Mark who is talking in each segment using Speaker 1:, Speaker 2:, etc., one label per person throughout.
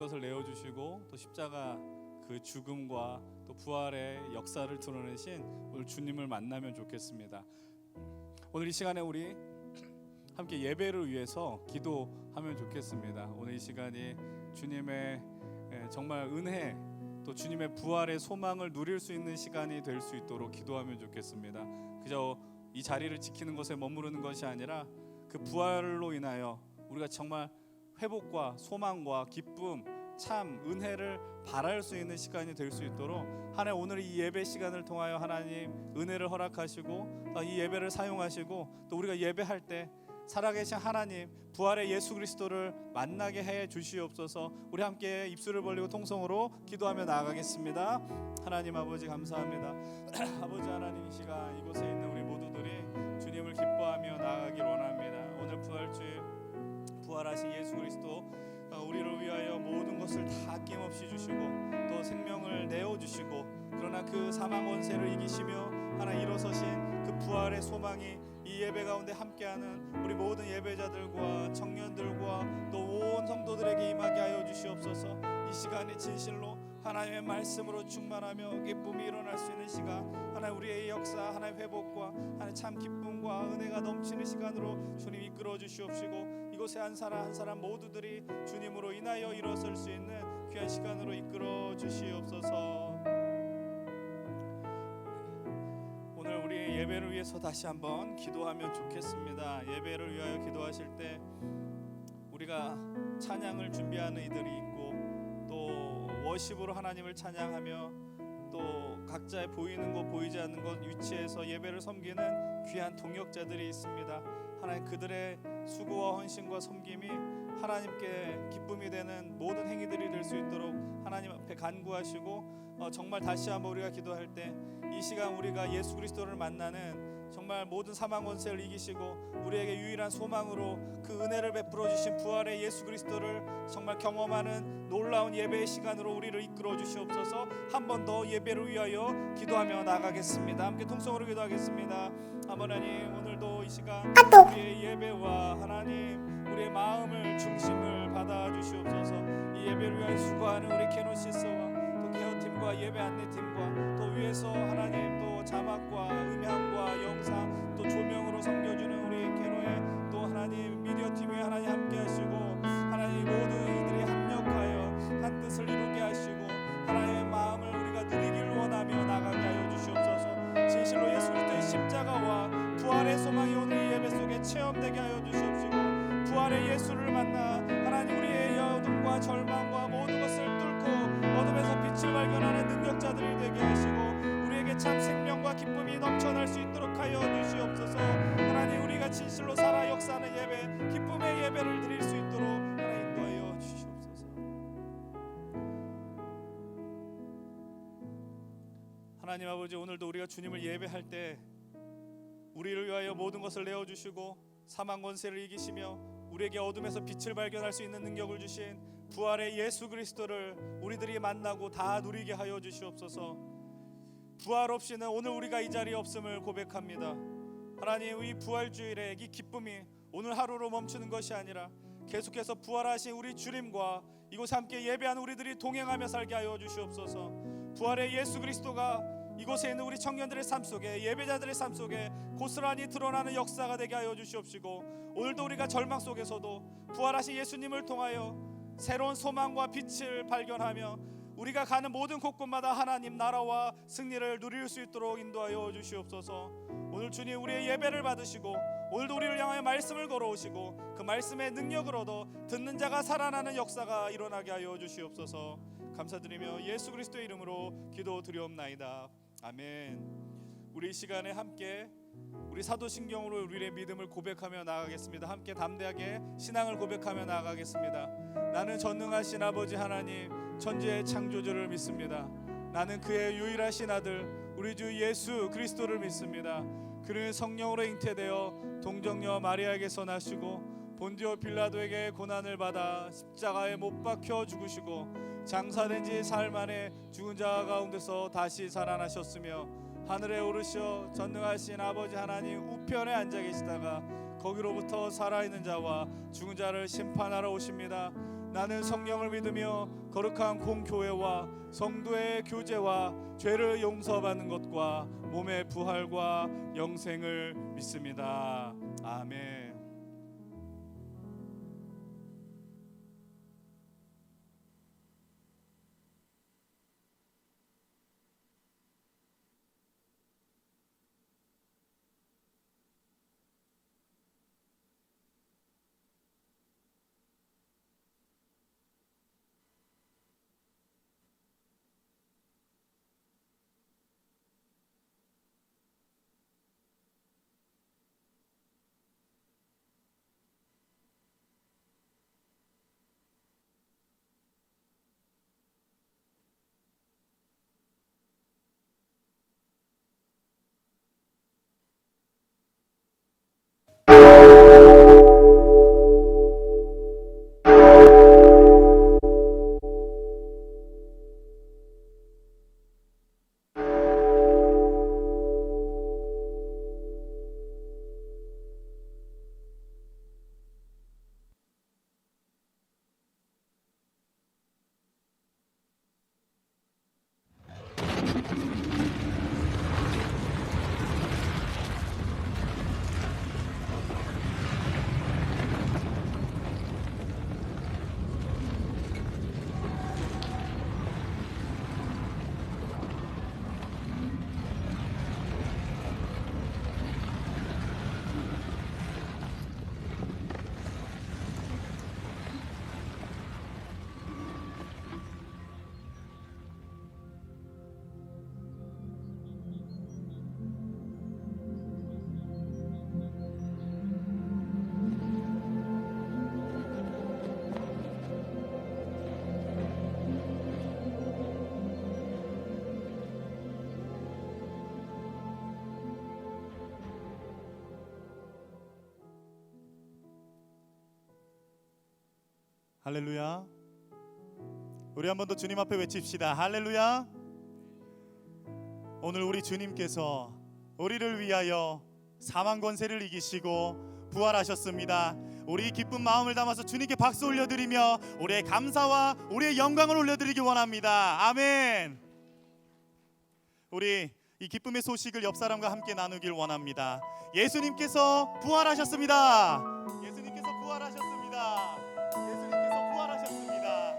Speaker 1: 것을 내어주시고 또 십자가 그 죽음과 또 부활의 역사를 드러내신 오늘 주님을 만나면 좋겠습니다. 오늘 이 시간에 우리 함께 예배를 위해서 기도하면 좋겠습니다. 오늘 이 시간이 주님의 정말 은혜 또 주님의 부활의 소망을 누릴 수 있는 시간이 될 수 있도록 기도하면 좋겠습니다. 그저 이 자리를 지키는 것에 머무르는 것이 아니라 그 부활로 인하여 우리가 정말 회복과 소망과 기쁨, 참 은혜를 바랄 수 있는 시간이 될 수 있도록 하나님 오늘 이 예배 시간을 통하여 하나님 은혜를 허락하시고 이 예배를 사용하시고 또 우리가 예배할 때 살아계신 하나님 부활의 예수 그리스도를 만나게 해 주시옵소서. 우리 함께 입술을 벌리고 통성으로 기도하며 나아가겠습니다. 하나님 아버지 감사합니다. 아버지 하나님 이 시간 이곳에 있는 우리 모두들이 주님을 기뻐하며 나아가길 원합니다. 오늘 부활주일 부활하신 예수 그리스도 우리를 위하여 모든 것을 다 아낌없이 주시고 또 생명을 내어주시고 그러나 그 사망 원세를 이기시며 하나 일어서신 그 부활의 소망이 이 예배 가운데 함께하는 우리 모든 예배자들과 청년들과 또 온 성도들에게 임하게 하여 주시옵소서. 이 시간에 진실로 하나님의 말씀으로 충만하며 기쁨이 일어날 수 있는 시간, 하나님 우리의 역사, 하나님 회복과 하나님 참 기쁨과 은혜가 넘치는 시간으로 주님 이끌어 주시옵시고 이곳에 한 사람 한 사람 모두들이 주님으로 인하여 일어설 수 있는 귀한 시간으로 이끌어 주시옵소서. 오늘 우리 예배를 위해서 다시 한번 기도하면 좋겠습니다. 예배를 위하여 기도하실 때 우리가 찬양을 준비하는 이들이 있고 또 워십으로 하나님을 찬양하며 또 각자의 보이는 것 보이지 않는 것 위치에서 예배를 섬기는 귀한 동역자들이 있습니다. 하나님 그들의 수고와 헌신과 섬김이 하나님께 기쁨이 되는 모든 행위들이 될 수 있도록 하나님 앞에 간구하시고 정말 다시 한번 우리가 기도할 때 이 시간 우리가 예수 그리스도를 만나는 정말 모든 사망 원세를 이기시고 우리에게 유일한 소망으로 그 은혜를 베풀어 주신 부활의 예수 그리스도를 정말 경험하는 놀라운 예배의 시간으로 우리를 이끌어 주시옵소서. 한 번 더 예배를 위하여 기도하며 나가겠습니다. 함께 통성으로 기도하겠습니다. 하나님 오늘도 이 시간 우리의 예배와 하나님 우리의 마음을 중심을 받아 주시옵소서. 이 예배를 위하여 수고하는 우리 케노시스와 또 케어팀과 예배 안내팀과 또 위에서 하나님 또 자막과 음향과 영상 또 조명으로 섬겨주는 우리 케노의 또 하나님 미디어팀에 하나님 함께 하시고 하나님 모든 이들이 합력하여 한 뜻을 이루게 하시고 하나님의 마음을 우리가 누리길 원하며 나가게 하여 주시옵소서. 진실로 예수 그리스도의 십자가와 부활의 소망이 오늘 이 예배 속에 체험되게 하여 주시옵시고 부활의 예수를 만나 하나님 우리의 어둠과 절망과 모든 것을 뚫고 어둠에서 빛을 발견하는 능력자들이 되게 하시고 우리에게 참 생명과 기쁨이 넘쳐날 수 있도록 하여 주시옵소서. 하나님 우리가 진실로 살아 역사하는 예배 기쁨의 예배를 드릴 수 있도록 하나님 인도하여 주시옵소서. 하나님 아버지 오늘도 우리가 주님을 예배할 때 우리를 위하여 모든 것을 내어주시고 사망 권세를 이기시며 우리에게 어둠에서 빛을 발견할 수 있는 능력을 주신 부활의 예수 그리스도를 우리들이 만나고 다 누리게 하여 주시옵소서. 부활 없이는 오늘 우리가 이 자리에 없음을 고백합니다. 하나님 이 부활주일에 이 기쁨이 오늘 하루로 멈추는 것이 아니라 계속해서 부활하신 우리 주님과 이곳에 함께 예배하는 우리들이 동행하며 살게 하여 주시옵소서. 부활의 예수 그리스도가 이곳에 있는 우리 청년들의 삶 속에 예배자들의 삶 속에 고스란히 드러나는 역사가 되게 하여 주시옵시고 오늘도 우리가 절망 속에서도 부활하신 예수님을 통하여 새로운 소망과 빛을 발견하며 우리가 가는 모든 곳곳마다 하나님 나라와 승리를 누릴 수 있도록 인도하여 주시옵소서. 오늘 주님 우리의 예배를 받으시고 오늘도 우리를 향하여 말씀을 걸어오시고 그 말씀의 능력을 얻어 듣는 자가 살아나는 역사가 일어나게 하여 주시옵소서. 감사드리며 예수 그리스도의 이름으로 기도드리옵나이다. 아멘. 우리 이 시간에 함께 우리 사도신경으로 우리의 믿음을 고백하며 나아가겠습니다. 함께 담대하게 신앙을 고백하며 나아가겠습니다. 나는 전능하신 아버지 하나님 천지의 창조주를 믿습니다. 나는 그의 유일하신 아들 우리 주 예수 그리스도를 믿습니다. 그는 성령으로 잉태되어 동정녀 마리아에게서 나시고 본디오 빌라도에게 고난을 받아 십자가에 못 박혀 죽으시고 장사된 지 사흘 만에 죽은 자 가운데서 다시 살아나셨으며 하늘에 오르셔 전능하신 아버지 하나님 우편에 앉아 계시다가 거기로부터 살아있는 자와 죽은 자를 심판하러 오십니다. 나는 성령을 믿으며 거룩한 공교회와 성도의 교제와 죄를 용서받는 것과 몸의 부활과 영생을 믿습니다. 아멘.
Speaker 2: 할렐루야. 우리 한 번 더 주님 앞에 외칩시다. 할렐루야. 오늘 우리 주님께서 우리를 위하여 사망 권세를 이기시고 부활하셨습니다. 우리 기쁜 마음을 담아서 주님께 박수 올려드리며 우리의 감사와 우리의 영광을 올려드리기 원합니다. 아멘. 우리 이 기쁨의 소식을 옆 사람과 함께 나누길 원합니다. 예수님께서 부활하셨습니다. 예수님께서 부활하셨습니다. 예수님께서 부활하셨습니다.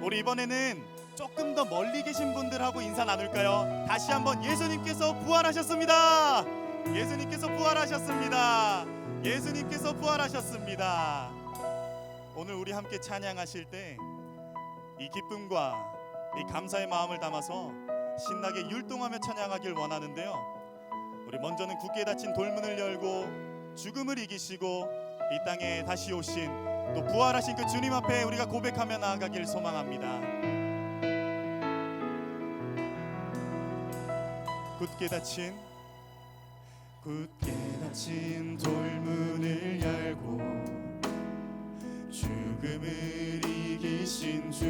Speaker 2: 우리 이번에는 조금 더 멀리 계신 분들하고 인사 나눌까요? 다시 한번 예수님께서 부활하셨습니다. 예수님께서 부활하셨습니다. 예수님께서 부활하셨습니다. 오늘 우리 함께 찬양하실 때 이 기쁨과 이 감사의 마음을 담아서 신나게 율동하며 찬양하길 원하는데요. 우리 먼저는 굳게 닫힌 돌문을 열고 죽음을 이기시고 이 땅에 다시 오신 또 부활하신 그 주님 앞에 우리가 고백하며 나아가길 소망합니다. 굳게 닫힌 돌문을 열고 죽음을 이기신 주,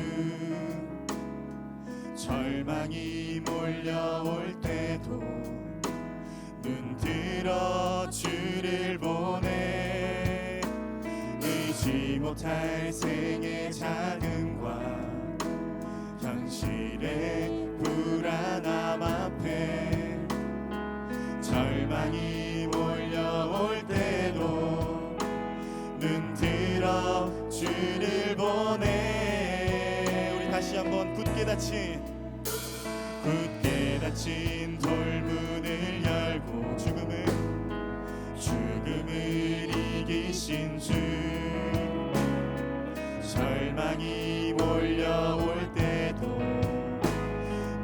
Speaker 2: 절망이 몰려올 때도 눈 들어 주를 보내. 의지 못할 생의 자금과 현실의 불안함 앞에 절망이 몰려올 때도 눈 들어 주를 보내. 우리 다시 한번 굳게 닫힌 돌문을 열고 죽음을 이기신 주, 절망이 몰려올 때도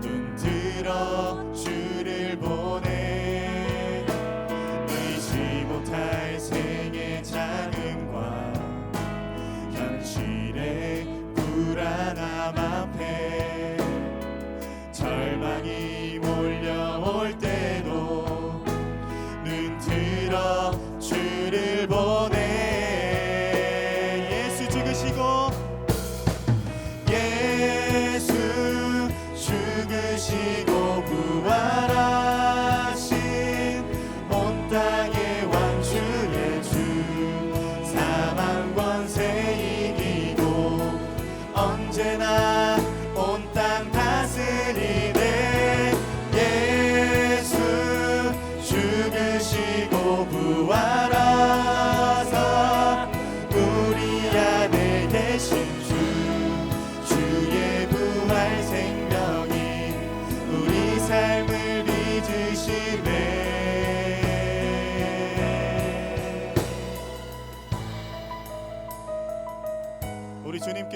Speaker 2: 눈 들어 주를 보내. 의지 못할 생의 자금과 현실의 불안함 앞에 절망이 몰려올 때도 눈 들어 주를 보내. 예수 죽으시고 부활하신 온 땅의 왕 주의 주, 사망 권세 이기고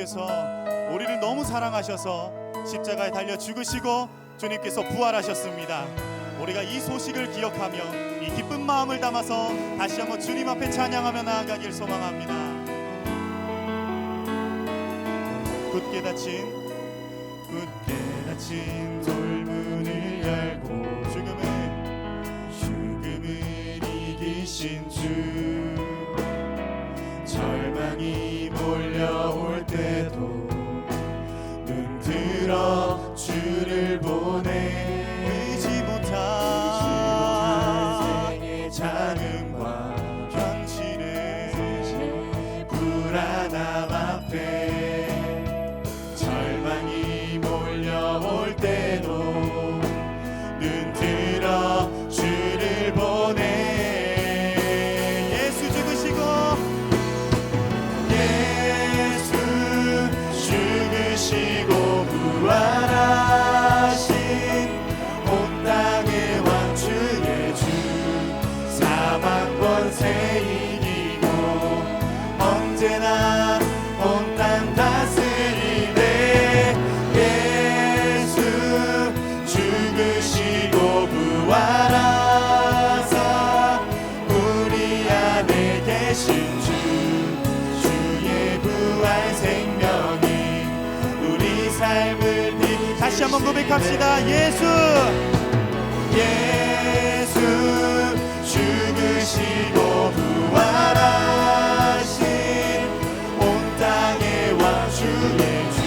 Speaker 2: 주님께서 우리를 너무 사랑하셔서 십자가에 달려 죽으시고 주님께서 부활하셨습니다. 우리가 이 소식을 기억하며 이 기쁜 마음을 담아서 다시 한번 주님 앞에 찬양하며 나아가길 소망합니다. 굳게 닫힌 돌문을 열고 죽음을 이기신 주, 절망이 몰려올 때도 눈 들어 주를 보내. 의지 못한 생의 자금과 현실의 불안함 앞에 절망이 몰려올 때도 눈 들어 주를 보내. 예수 죽으시고 부활하신 온 땅의 왕 주의 주, 사망 권세 이기고 언제나 온 땅 다스리네. 예수 죽으시고 부활하사 우리 안에 계신 주, 주의 부활 생명이 우리 삶을 다시 한번 고백합시다. 예수 죽으시고 부활하신 온 땅의 왕 주의 주,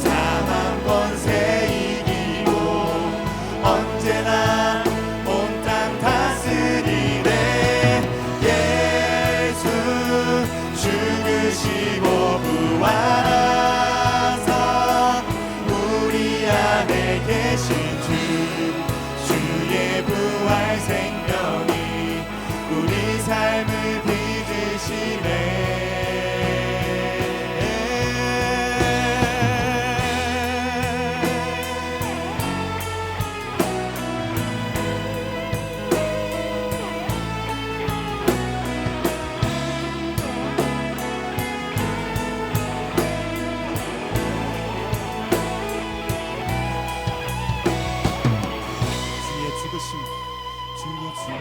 Speaker 2: 사망 권세 이기고 언제나 온 땅 다스리네. 예수 죽으시고 부활하사 우리 안에 계신 주, 주의 부활 생명이 우리 삶을 빚으시네.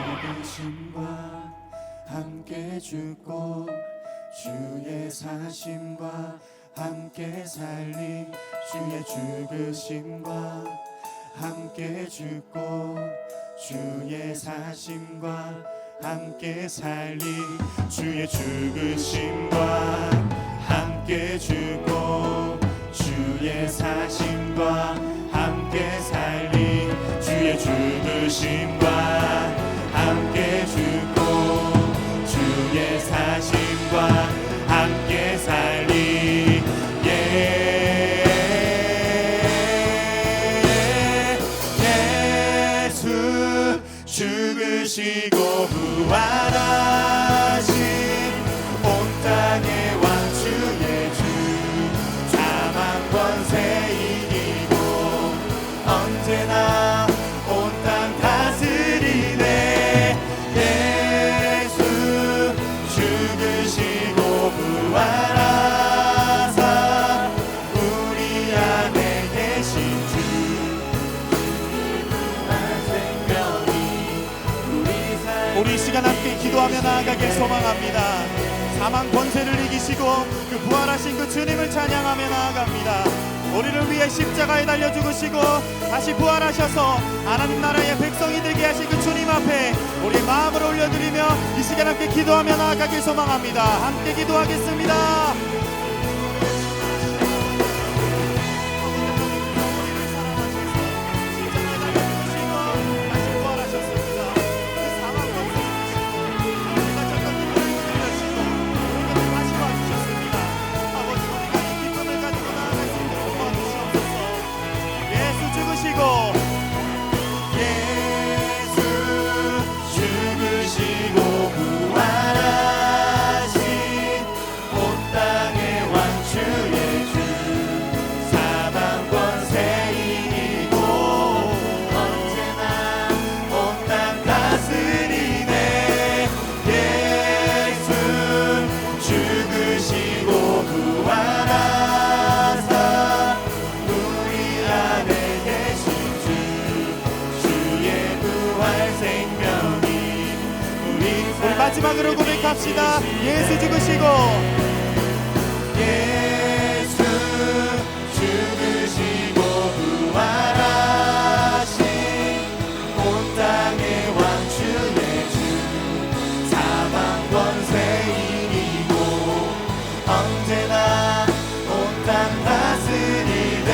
Speaker 2: 죽으심과 함께 죽고 주의 사심과 함께 살림, 주의 죽으심과 함께 죽고 주의 사심과 함께 살림, 주의 죽으심과 함께 죽고 주의 사심과 함께 살림, 주의 죽으심과 함께 죽고 주의 사심과 함께 살리. 예수 죽으시고 부활하신 온 땅의 왕 주의 주, 사망 권세 이기고 언제나 온 땅 다스리네. 예수 죽으시고 부활하사 우리 안에 계신 주, 생명이 우리 시간 함께 기도하며 나아가길 소망합니다. 사망 권세를 이기시고 그 부활하신 그 주님을 찬양하며 나아갑니다. 우리를 위해 십자가에 달려 죽으시고 다시 부활하셔서 하나님 나라의 백성이 되게 하신 그 주님 앞에 우리 마음을 올려드리며 이 시간 함께 기도하며 나아가길 소망합니다. 함께 기도하겠습니다. 죽으시고 부활하신 온 땅 마지막으로 고백합시다. 예수 죽으시고 예수 죽으시고 부활하신 온 땅의 왕 주의 주 사망 권세 이기고 언제나 온 땅 다스리네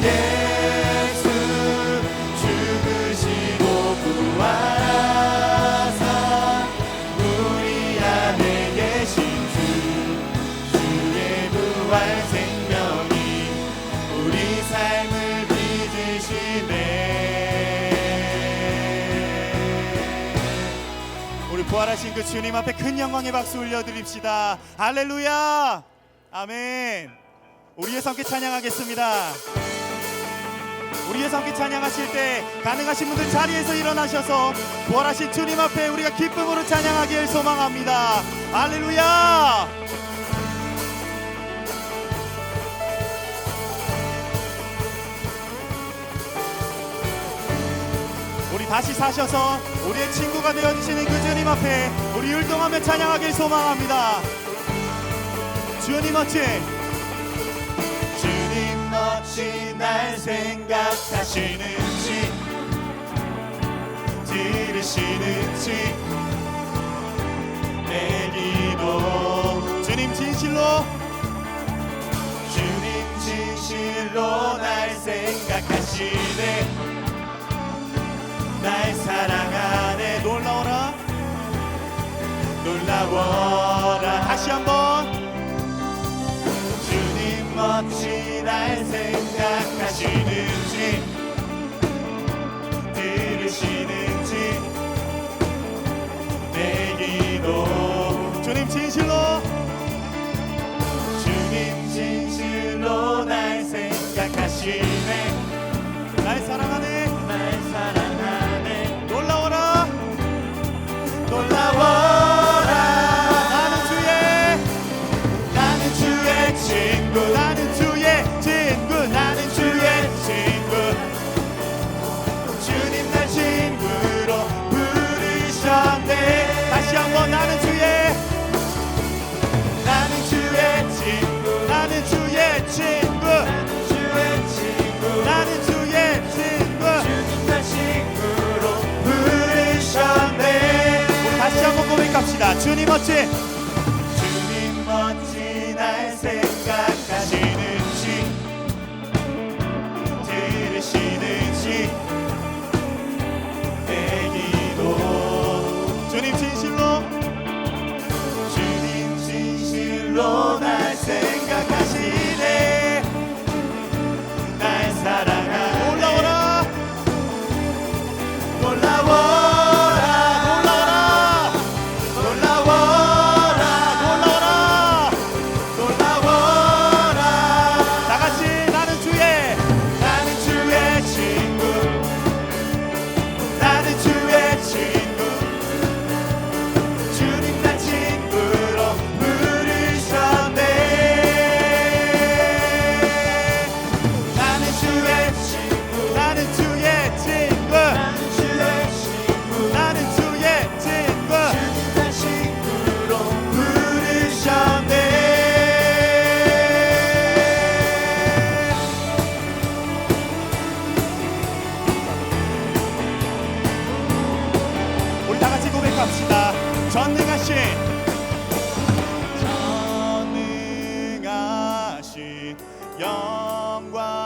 Speaker 2: 예수 죽으시고 부활하사 우리 안에 계신 주 주의 부활 생명이 우리 삶을 빚으시네. 우리 부활하신 그 주님 앞에 큰 영광의 박수 올려드립시다. 할렐루야 아멘. 우리의 함께 찬양하겠습니다. 우리의 함께 찬양하실 때 가능하신 분들 자리에서 일어나셔서 부활하신 주님 앞에 우리가 기쁨으로 찬양하길 소망합니다. 할렐루야. 우리 다시 사셔서 우리의 친구가 되어주시는 그 주님 앞에 우리 율동하며 찬양하길 소망합니다. 주님 멋진 주님 멋진 날 생각하시는지 들으시는지 내 기도 주님 진실로 날 생각하시네 날 사랑하네 놀라워라 다시 한번 주님 멋진 날 생각하시는지 들으시는지 내 기도 주님 진실로 날 생각하시네 날 사랑하네 놀라워라 나는 주의 친구 주님 날 친구로 부르셨네 다시 한번 나는 주의 친구 주님 날 친구로 부르셨네 우리 다시 한번 고백합시다. 주님 멋진 날 생각하시는지 들으시는지 내 기도 주님 진실로 날 생각하시네 날 사랑하네 다 같이 나는 주의 친구 주님 날 친구로 부르셨네 나는 주의 친구 주님 날 친구로 부르셨네 우리 다 같이 고백합시다. 전능하신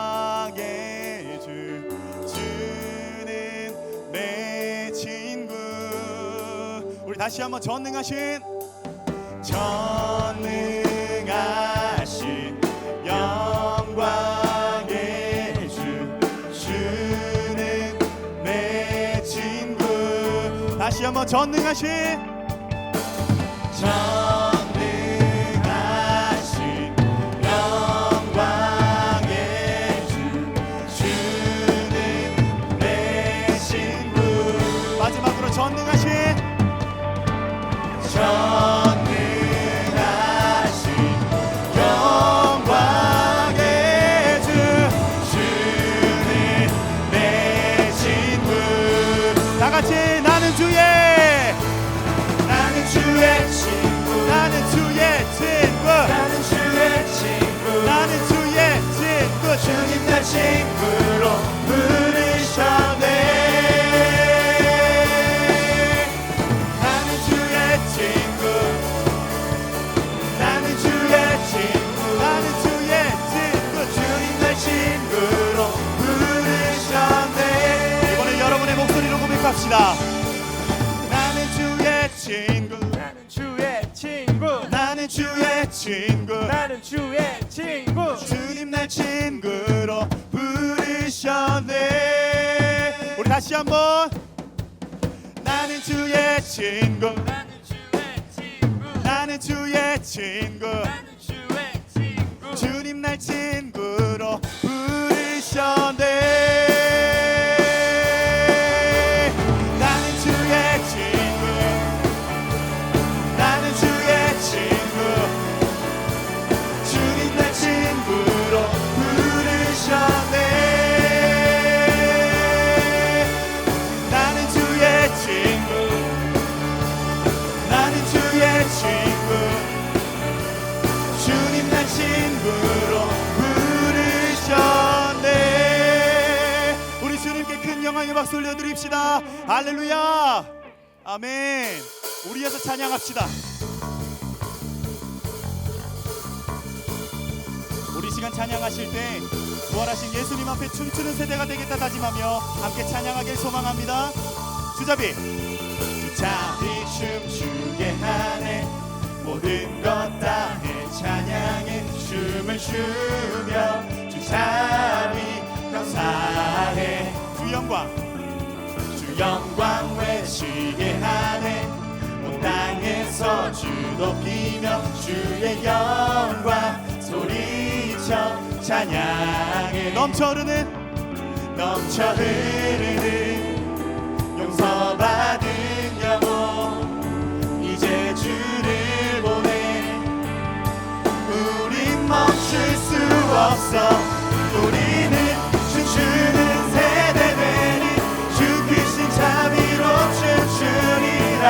Speaker 2: 영광의 주는 내 친구 우리 다시 한번 전능하신 영광의 주는 내 친구 다시 한번 전능하신 영광의 주는 내 친구 마지막으로 전능하신 영광의 주는 내 친구 다 같이 나는 주의 주님 날 친구로 부르셨네. 나는 주의 친구, 나는 주의 친구, 나는 주의 친구, 주님 날 친구로 부르셨네. 이번에 여러분의 목소리로 고백합시다. 나는 주의 친구,
Speaker 3: 나는 주의 친구,
Speaker 2: 나는 주의 친구,
Speaker 3: 나는 주의 친구.
Speaker 2: 주님 날 친구로 부르셨네. 우리 다시 한번. 나는 주의 친구,
Speaker 3: 나는 주의 친구,
Speaker 2: 나는 주의 친구,
Speaker 3: 나는 주의 친구.
Speaker 2: 주님 날 친구로 부르셨네. 나는 주의 친구, 나는 주의 친구, 주님 날 친구로 부르셨네. 나는 주의 친구, 나는 주의 친구, 주님 날 친구로 부르셨네. 우리 주님께 큰 영광의 박수 올려드립시다. 할렐루야. 아멘. 우리에서 찬양합시다. 우리 시간 찬양하실 때 부활하신 예수님 앞에 춤추는 세대가 되겠다 다짐하며 함께 찬양하길 소망합니다. 주잡이 춤추게 하네. 모든 것 다해 찬양해. 춤을 추며 주잡이 감사해. 주 영광 외치게 하네. 온 땅에서 주 높이며 주의 영광 소리쳐 찬양해. 넘쳐 흐르는 용서받은 영혼 이제 주를 보내. 우린 멈출 수 없어. 우리는 춤추는 세대 되니 주 크신 자비로 춤추리라.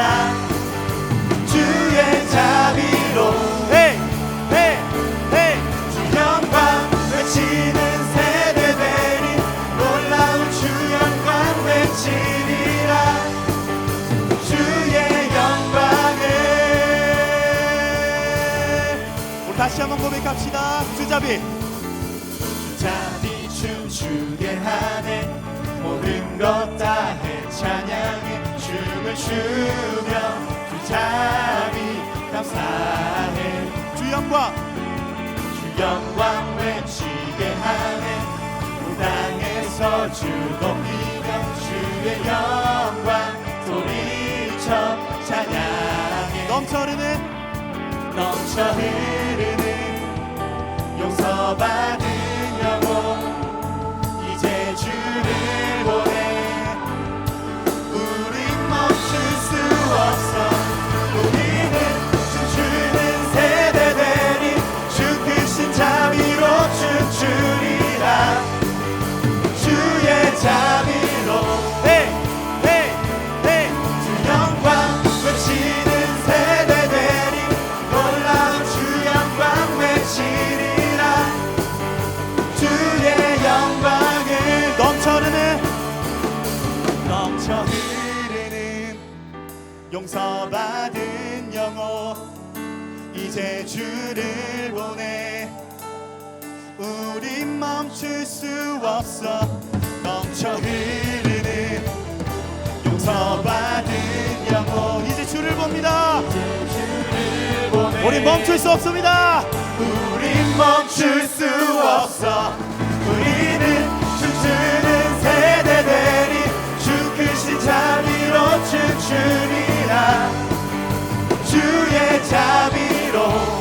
Speaker 2: 주의 자비로 헤이 헤이 헤이. 주 영광 외치는 세대 되니 놀라운 주 영광 외치리라. 주의 영광을. 우리 다시 한번 고백합시다. 주잡이 춤추게 하네. 모든 것 다해 찬양해. 춤을 추며 주잡이 감사해. 주 영광 외치게 하네. 온 땅에서 주 높이며 주의 영광 소리쳐 찬양해. 넘쳐 흐르는 용서받은 영혼 이제 주를 보내. 우린 멈출 수 없어. 우리는 춤추는 세대 되니 주 크신 자비로 춤추리라. 주의 자비로 헤이 헤이 헤이. 주 영광 외치는 세대 되니 놀라운 주 영광 외치리라. 주의 영광을. 넘쳐 흐르는 용서받은 영혼 이제 주를 보내. 우린 멈출 수 없어. 넘쳐 흐르는 용서받은 영혼 이제 주를 봅니다. 우린 멈출 수 없습니다. 우린 멈출 수 없어. 우리는 춤추는 세대 되니 주 크신 자비로 춤추리라. 주의 자비로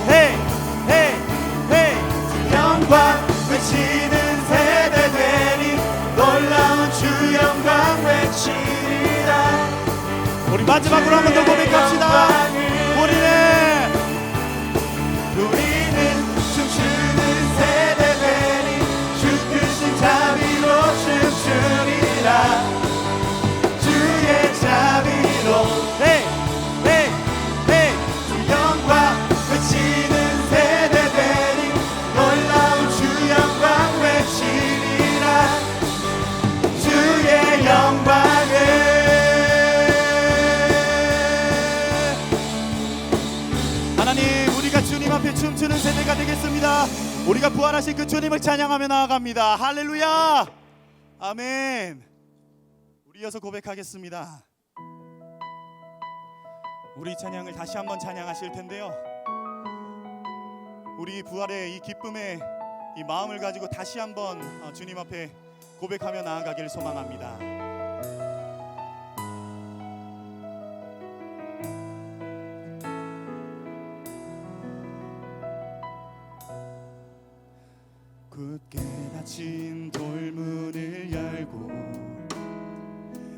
Speaker 2: 헤이 헤이 헤이. 주 영광 외치는 세대 되니 놀라운 주 영광 외치리라. 우리 마지막으로 한 번 더 고백합시다. 우리는 춤추는 세대 되니 주 크신 자비로 춤추리라. 주의 자비로 헤이 헤이 헤이. 주 영광 외치는 세대 되니 놀라운 주 영광 외치. 우리가 부활하신 그 주님을 찬양하며 나아갑니다. 할렐루야. 아멘. 우리 이어서 고백하겠습니다. 우리 찬양을 다시 한번 찬양하실 텐데요, 우리 부활의 이 기쁨의 이 마음을 가지고 다시 한번 주님 앞에 고백하며 나아가길 소망합니다. 굳게 닫힌 돌문을 열고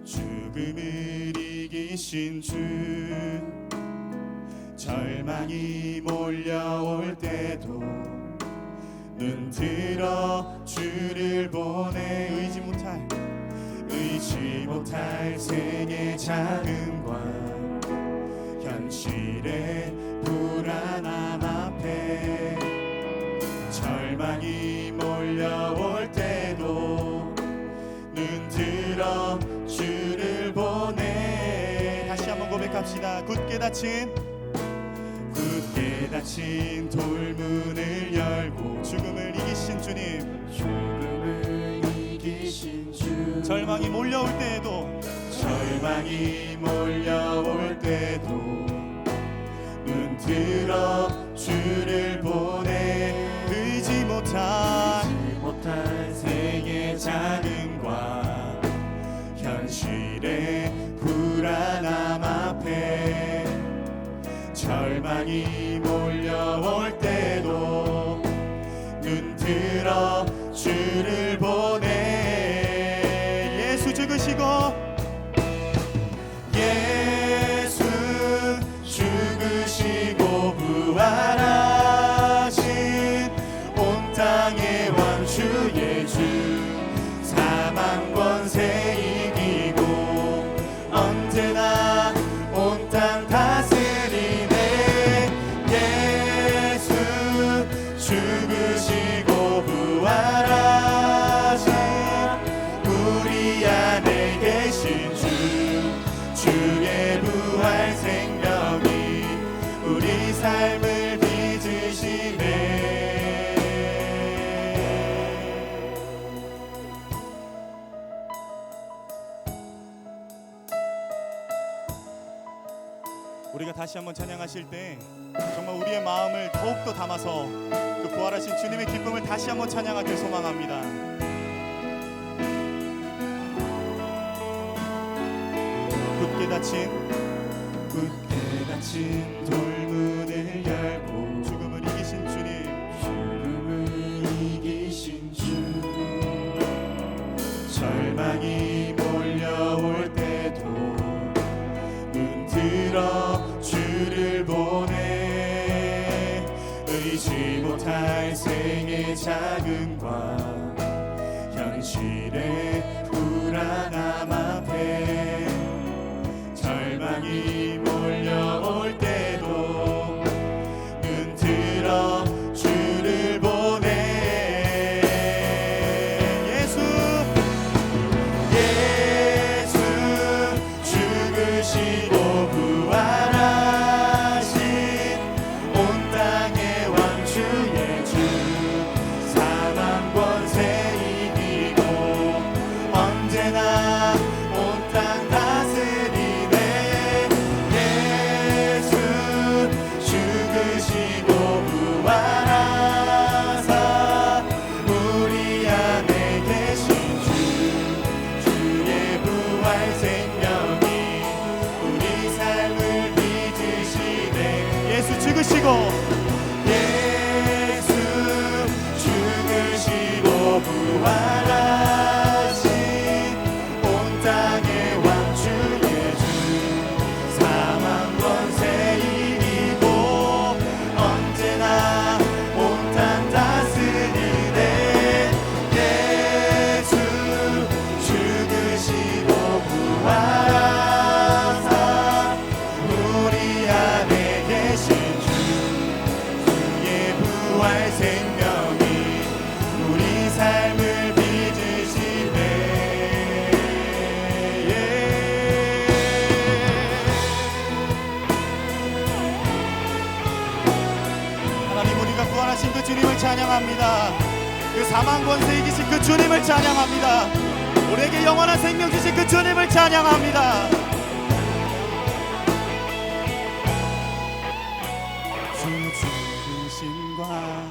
Speaker 2: 죽음을 이기신 주, 절망이 몰려올 때도 눈 들어 주를 보내 의지 못할 생의 자금과 현실의 불안함 앞에 절망이 몰려올 때도 눈 들어 주를 보내. 다시 한번 고백합시다. 굳게 닫힌 돌문을 열고 죽음을 이기신 주님, 절망이 몰려올 때도 눈 들어 주를 보내. 의지 못할 생의 자금과 현실의 불안함 앞에 절망이 몰려올 때도 눈 들어 주를 보내. 예수 죽으시고 부활하신 온 땅의 왕 주의 주, 사망 권세 이기고 언제나 온 땅 다스리네. 예수 죽으시고 부활하신 우리 안에 계신 주, 주의 부활 생명이 우리 삶을 빚으시네. 우리가 다시 한번 찬양하실 때 정말 우리의 마음을 더욱더 담아서 그 부활하신 주님의 기쁨을 다시 한번 찬양하길 소망합니다. 굳게 닫힌 돌문을 열고 죽음을 이기신 주, 절망이 몰려올 때도 눈 들어 주를 보내. 의지 못할 생의 자금과 현실의 불안함 앞에 절망이 몰려올 때도 눈 들어 주를 보내. 예수 죽으시고 부활하신 온 땅의 왕 주의 주, 사망 권세 이기고 언제나 찬양합니다. 그 사망 권세 이기신 그 주님을 찬양합니다. 우리에게 영원한 생명 주신 그 주님을 찬양합니다. 주 죽으심과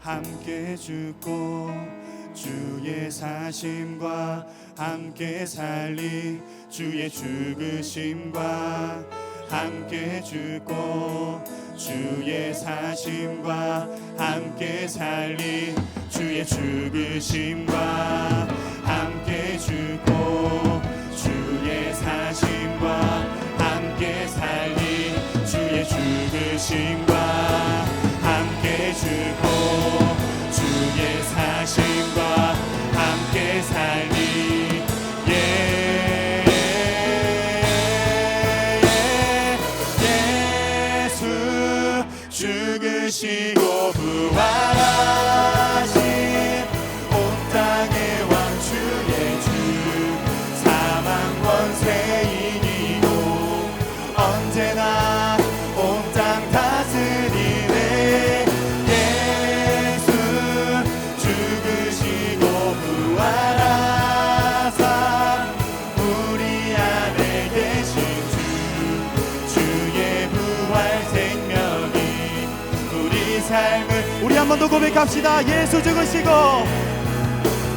Speaker 2: 함께 죽고 주의 사심과 함께 살리 주의 죽으심과 함께 죽고 주의 사심과 함께 살리 주의 죽으심과 함께 죽고 주의 사심과 함께 살리 주의 죽으심과 함께 죽고 주의 사심과 함께 살리 예수 죽으시고 부활하신 온 땅의 왕 주의 주 사망 권세 이기고 언제나 온 땅 다스리네 예수 죽으시고 부활하사 우리 안에 계신 주의 부활 생명이 우리 삶을 우리 한 번 더 고백합시다. 예수 죽으시고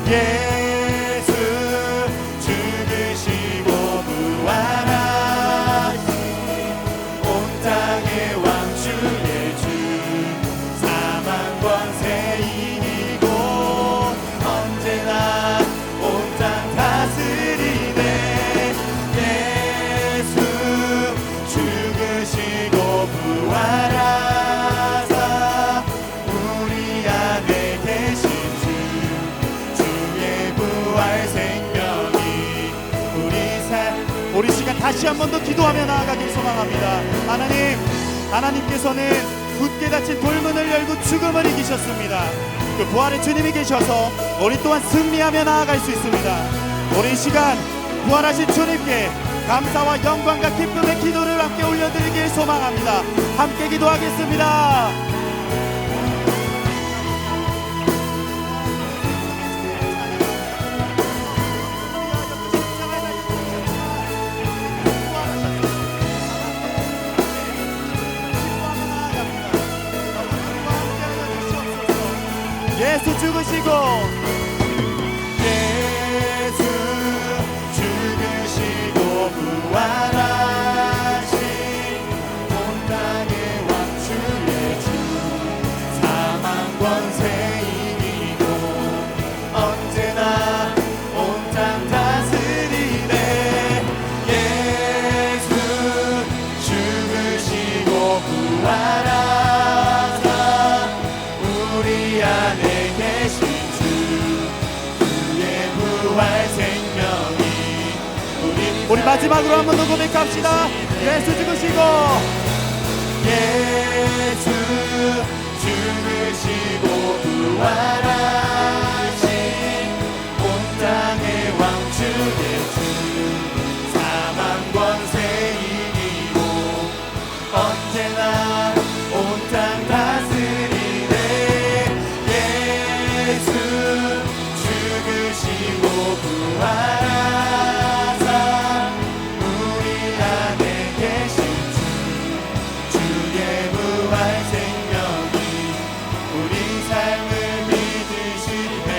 Speaker 2: 예수 죽으시고 부활하신 온 땅의 왕 주의 주 사망 권세 이기고 언제나 온 땅 다스리네 예수 죽으시고 부활하사 우리 안에 계신 주의 부활 생명이 우리 시간 다시 한 번 더 기도하며 나아가길 소망합니다. 하나님께서는 굳게 닫힌 돌문을 열고 죽음을 이기셨습니다. 그 부활의 주님이 계셔서 우리 또한 승리하며 나아갈 수 있습니다. 우리 이 시간 부활하신 주님께 감사와 영광과 기쁨의 기도를 함께 올려드리길 소망합니다. 함께 기도하겠습니다. 예수 죽으시고 예수 죽으시고 부활하신 온 땅의 왕 주의 주 사망 권세 이기고 언제나 온 땅 다스리네 예수 죽으시고 부활하사 우리 안에 계신 주의 부활 생명이 우리 마지막으로 한 번 더 고백합시다. 예수 죽으시고 예수 죽으시고 부활하신 온 땅의 왕 주의 주 사망 권세 이기고 언제나 온 땅 다스리네 예수 죽으시고 부활하사 우리 안에 계신 주의 부활 생명이 우리 삶을 믿으시네.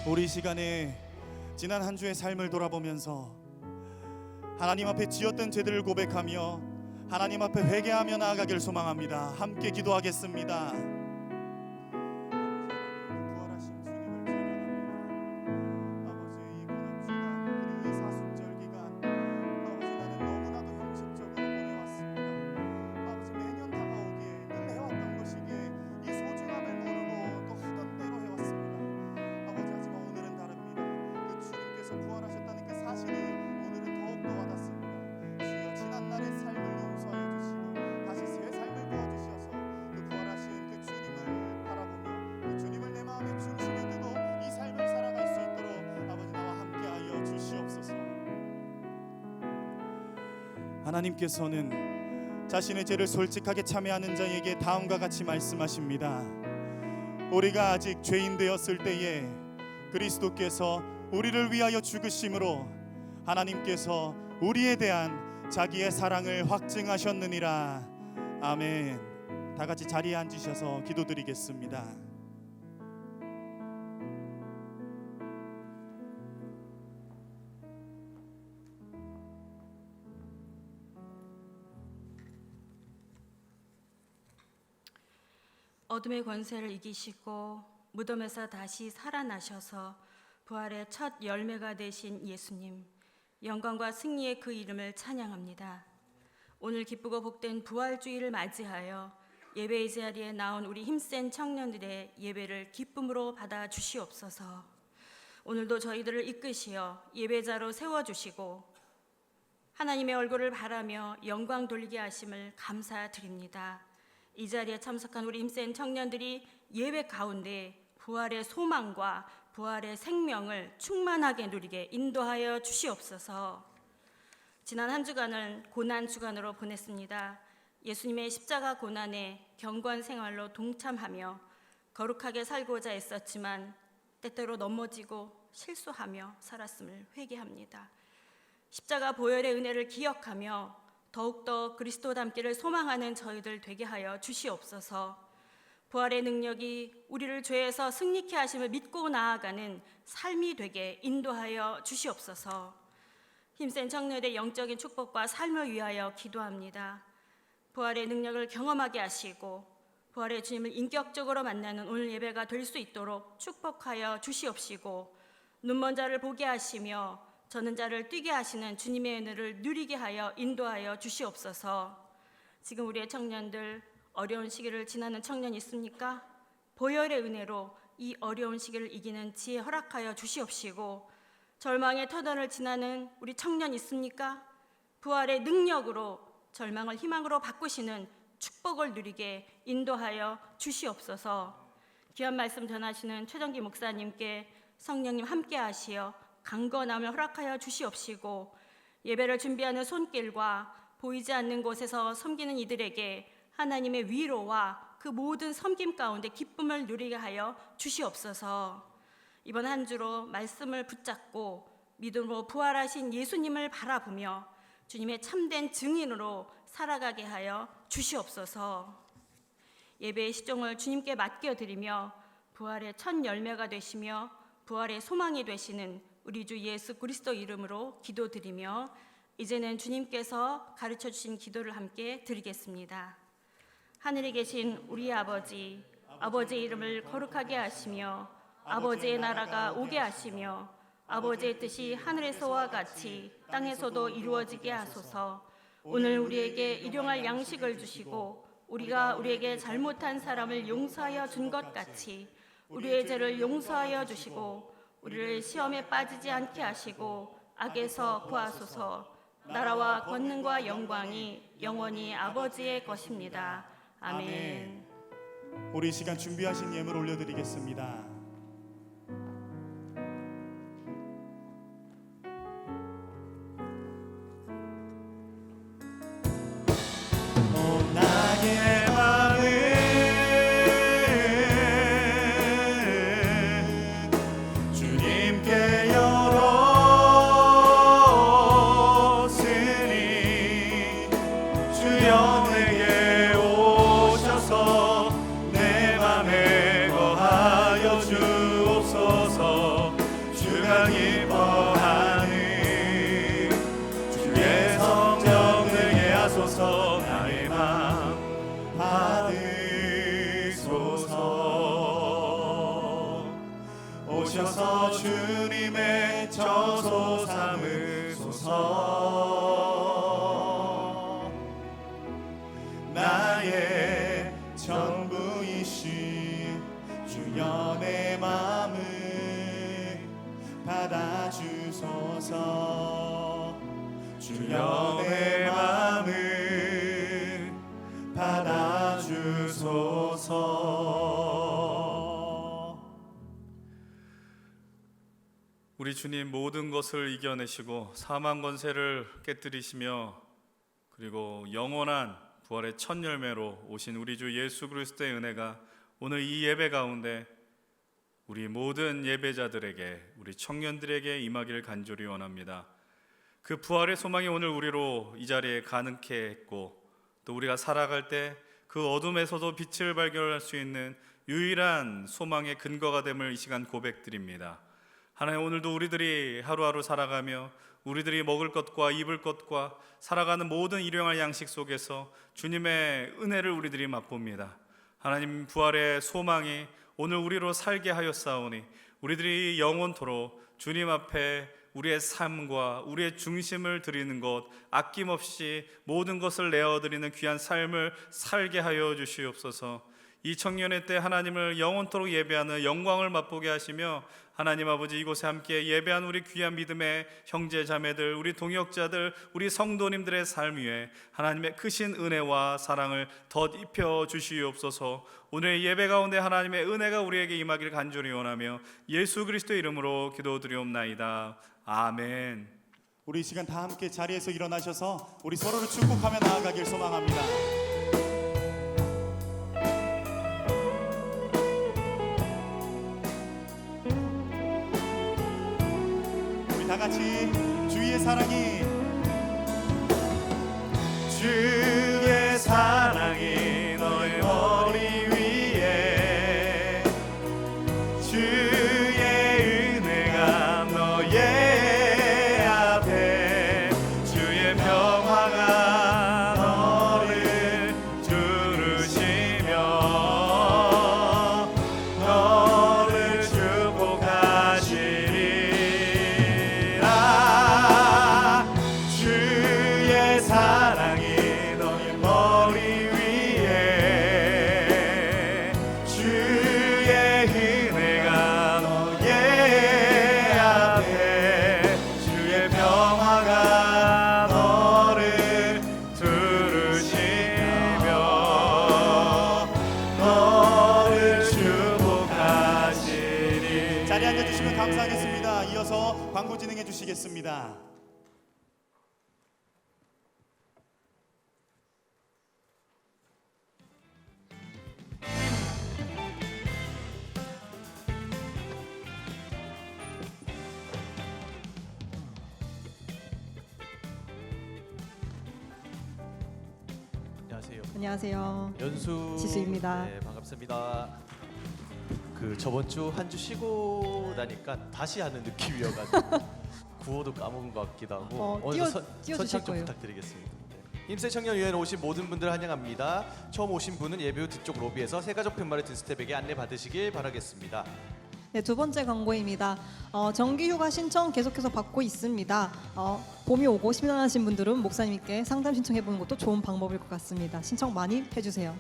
Speaker 2: 우리 시간에 지난 한 주의 삶을 돌아보면서 하나님 앞에 지었던 죄들을 고백하며 하나님 앞에 회개하며 나아가길 소망합니다. 함께 기도하겠습니다. 부활하신 주님을 찬양합니다. 아버지의 이 고난 주간 그리고 이 사순절 기간 아버지 나는 너무나도 형식적으로 보내왔습니다. 아버지 매년 다가오기에 늘 해왔던 것이기에 이 소중함을 모르고 또 하던 대로 해왔습니다. 아버지 하지만 오늘은 다릅니다. 그 주님께서 부활하셨다는 그 사실이 오늘은 더욱더 와닿습니다. 주여 지난 날의 삶을 용서해 주시고 다시 새 삶을 부어주셔서 그 부활하신 그 주님 하나님께서는 자신의 죄를 솔직하게 참회하는 자에게 다음과 같이 말씀하십니다. 우리가 아직 죄인 되었을 때에 그리스도께서 우리를 위하여 죽으심으로 하나님께서 우리에 대한 자기의 사랑을 확증하셨느니라. 아멘. 다 같이 자리에 앉으셔서 기도드리겠습니다.
Speaker 4: 어둠의 권세를 이기시고 무덤에서 다시 살아나셔서 부활의 첫 열매가 되신 예수님, 영광과 승리의 그 이름을 찬양합니다. 오늘 기쁘고 복된 부활주의를 맞이하여 예배의 자리에 나온 우리 힘센 청년들의 예배를 기쁨으로 받아 주시옵소서. 오늘도 저희들을 이끄시어 예배자로 세워주시고 하나님의 얼굴을 바라며 영광 돌리게 하심을 감사드립니다. 이 자리에 참석한 우리 힘센 청년들이 예배 가운데 부활의 소망과 부활의 생명을 충만하게 누리게 인도하여 주시옵소서. 지난 한 주간을 고난 주간으로 보냈습니다. 예수님의 십자가 고난에 경건 생활로 동참하며 거룩하게 살고자 했었지만 때때로 넘어지고 실수하며 살았음을 회개합니다. 십자가 보혈의 은혜를 기억하며 더욱더 그리스도 닮기를 소망하는 저희들 되게 하여 주시옵소서. 부활의 능력이 우리를 죄에서 승리케 하심을 믿고 나아가는 삶이 되게 인도하여 주시옵소서. 힘센 청년의 영적인 축복과 삶을 위하여 기도합니다. 부활의 능력을 경험하게 하시고 부활의 주님을 인격적으로 만나는 오늘 예배가 될 수 있도록 축복하여 주시옵시고 눈먼 자를 보게 하시며 저는 자를 뛰게 하시는 주님의 은혜를 누리게 하여 인도하여 주시옵소서. 지금 우리의 청년들 어려운 시기를 지나는 청년 있습니까? 보혈의 은혜로 이 어려운 시기를 이기는 지혜 허락하여 주시옵시고 절망의 터널을 지나는 우리 청년 있습니까? 부활의 능력으로 절망을 희망으로 바꾸시는 축복을 누리게 인도하여 주시옵소서. 귀한 말씀 전하시는 최정기 목사님께 성령님 함께 하시어 강건함을 허락하여 주시옵시고 예배를 준비하는 손길과 보이지 않는 곳에서 섬기는 이들에게 하나님의 위로와 그 모든 섬김 가운데 기쁨을 누리게 하여 주시옵소서. 이번 한 주로 말씀을 붙잡고 믿음으로 부활하신 예수님을 바라보며 주님의 참된 증인으로 살아가게 하여 주시옵소서. 예배의 시종을 주님께 맡겨드리며 부활의 첫 열매가 되시며 부활의 소망이 되시는 우리 주 예수 그리스도 이름으로 기도드리며 이제는 주님께서 가르쳐 주신 기도를 함께 드리겠습니다. 하늘에 계신 우리 아버지, 아버지의 이름을 거룩하게 하시며 아버지의 나라가 오게 하시며 아버지의 뜻이 하늘에서와 같이 땅에서도 이루어지게 하소서. 오늘 우리에게 일용할 양식을 주시고 우리가 우리에게 잘못한 사람을 용서하여 준 것 같이 우리의 죄를 용서하여 주시고 우리를 시험에 빠지지 않게 하시고 악에서 구하소서. 나라와 권능과 영광이 영원히 아버지의 것입니다. 아멘.
Speaker 2: 우리 이 시간 준비하신 예물 올려드리겠습니다. 나의 마음을 주님께 열었으니 주여 내게 오셔서 내 맘에 거하여 주옵소서. 주가 기뻐하는 주의 성령 내게 하소서. 나의 맘 받으소서. 오셔서 주님의 저소 삼으소서. 나의 전부이신 주여 내 마음을 받아주소서. 주여 내 마음을 받아주소서.
Speaker 1: 우리 주님 모든 것을 이겨내시고 사망 권세를 깨뜨리시며 그리고 영원한 부활의 첫 열매로 오신 우리 주 예수 그리스도의 은혜가 오늘 이 예배 가운데 우리 모든 예배자들에게, 우리 청년들에게 임하기를 간절히 원합니다. 그 부활의 소망이 오늘 우리로 이 자리에 가능케 했고, 또 우리가 살아갈 때 그 어둠에서도 빛을 발견할 수 있는 유일한 소망의 근거가 됨을 이 시간 고백드립니다. 하나님, 오늘도 우리들이 하루하루 살아가며 우리들이 먹을 것과 입을 것과 살아가는 모든 일용할 양식 속에서 주님의 은혜를 우리들이 맛봅니다. 하나님, 부활의 소망이 오늘 우리로 살게 하였사오니 우리들이 영원토록 주님 앞에 우리의 삶과 우리의 중심을 드리는 것, 아낌없이 모든 것을 내어드리는 귀한 삶을 살게 하여 주시옵소서. 이 청년의 때 하나님을 영원토록 예배하는 영광을 맛보게 하시며, 하나님 아버지, 이곳에 함께 예배한 우리 귀한 믿음의 형제 자매들, 우리 동역자들, 우리 성도님들의 삶 위에 하나님의 크신 은혜와 사랑을 덧입혀 주시옵소서. 오늘 예배 가운데 하나님의 은혜가 우리에게 임하기를 간절히 원하며 예수 그리스도의 이름으로 기도드리옵나이다. 아멘.
Speaker 2: 우리 이 시간 다 함께 자리에서 일어나셔서 우리 서로를 축복하며 나아가길 소망합니다. 우리 다 같이 주의 사랑이,
Speaker 3: 주의 사랑이 너의 머리 위에, 주의 은혜가 너의 앞에, 주의 평화가 너를 두르시며 너를 축복하시리라. 주의 사랑이 너의 머리 위에, 주의 은혜가 너의 앞에, 주의 평화가 너를 두르시며 너를 축복하시리.
Speaker 2: 자리에 앉아주시면 감사하겠습니다. 이어서 광고 진행해 주시겠습니다.
Speaker 5: 안녕하세요.
Speaker 6: 안녕하세요.
Speaker 5: 연수
Speaker 6: 지수입니다.
Speaker 5: 네, 반갑습니다. 그 저번 주 한 주 쉬고 나니까 다시 하는 느낌이어가지고 구호도 까먹은 것 같기도 하고 오늘
Speaker 6: 띄워주실
Speaker 5: 선창 좀
Speaker 6: 거예요.
Speaker 5: 부탁드리겠습니다. 네. 힘세 청년위원회 오신 모든 분들 환영합니다. 처음 오신 분은 예배 후 뒤쪽 로비에서 새가족 팻말의 든스텝에게 안내 받으시길 바라겠습니다.
Speaker 6: 네, 두 번째 광고입니다. 정기휴가 신청 계속해서 받고 있습니다. 봄이 오고 심란하신 분들은 목사님께 상담 신청해보는 것도 좋은 방법일 것 같습니다. 신청 많이 해주세요.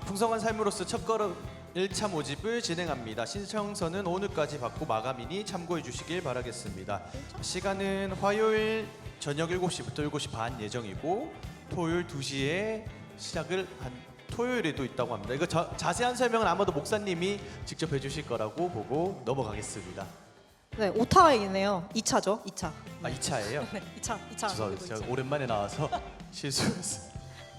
Speaker 5: 풍성한 삶으로서 첫걸음 1차 모집을 진행합니다. 신청서는 오늘까지 받고 마감이니 참고해 주시길 바라겠습니다. 시간은 화요일 저녁 7시부터 7시 반 예정이고 토요일 2시에 시작을 한 토요일에도 있다고 합니다. 이거 자세한 설명은 아마도 목사님이 직접 해주실 거라고 보고 넘어가겠습니다.
Speaker 6: 네, 오타이네요. 2차죠, 2차.
Speaker 5: 아 2차예요?
Speaker 6: 네, 2차.
Speaker 5: 죄송합니다. 제가 오랜만에 나와서 실수했어요.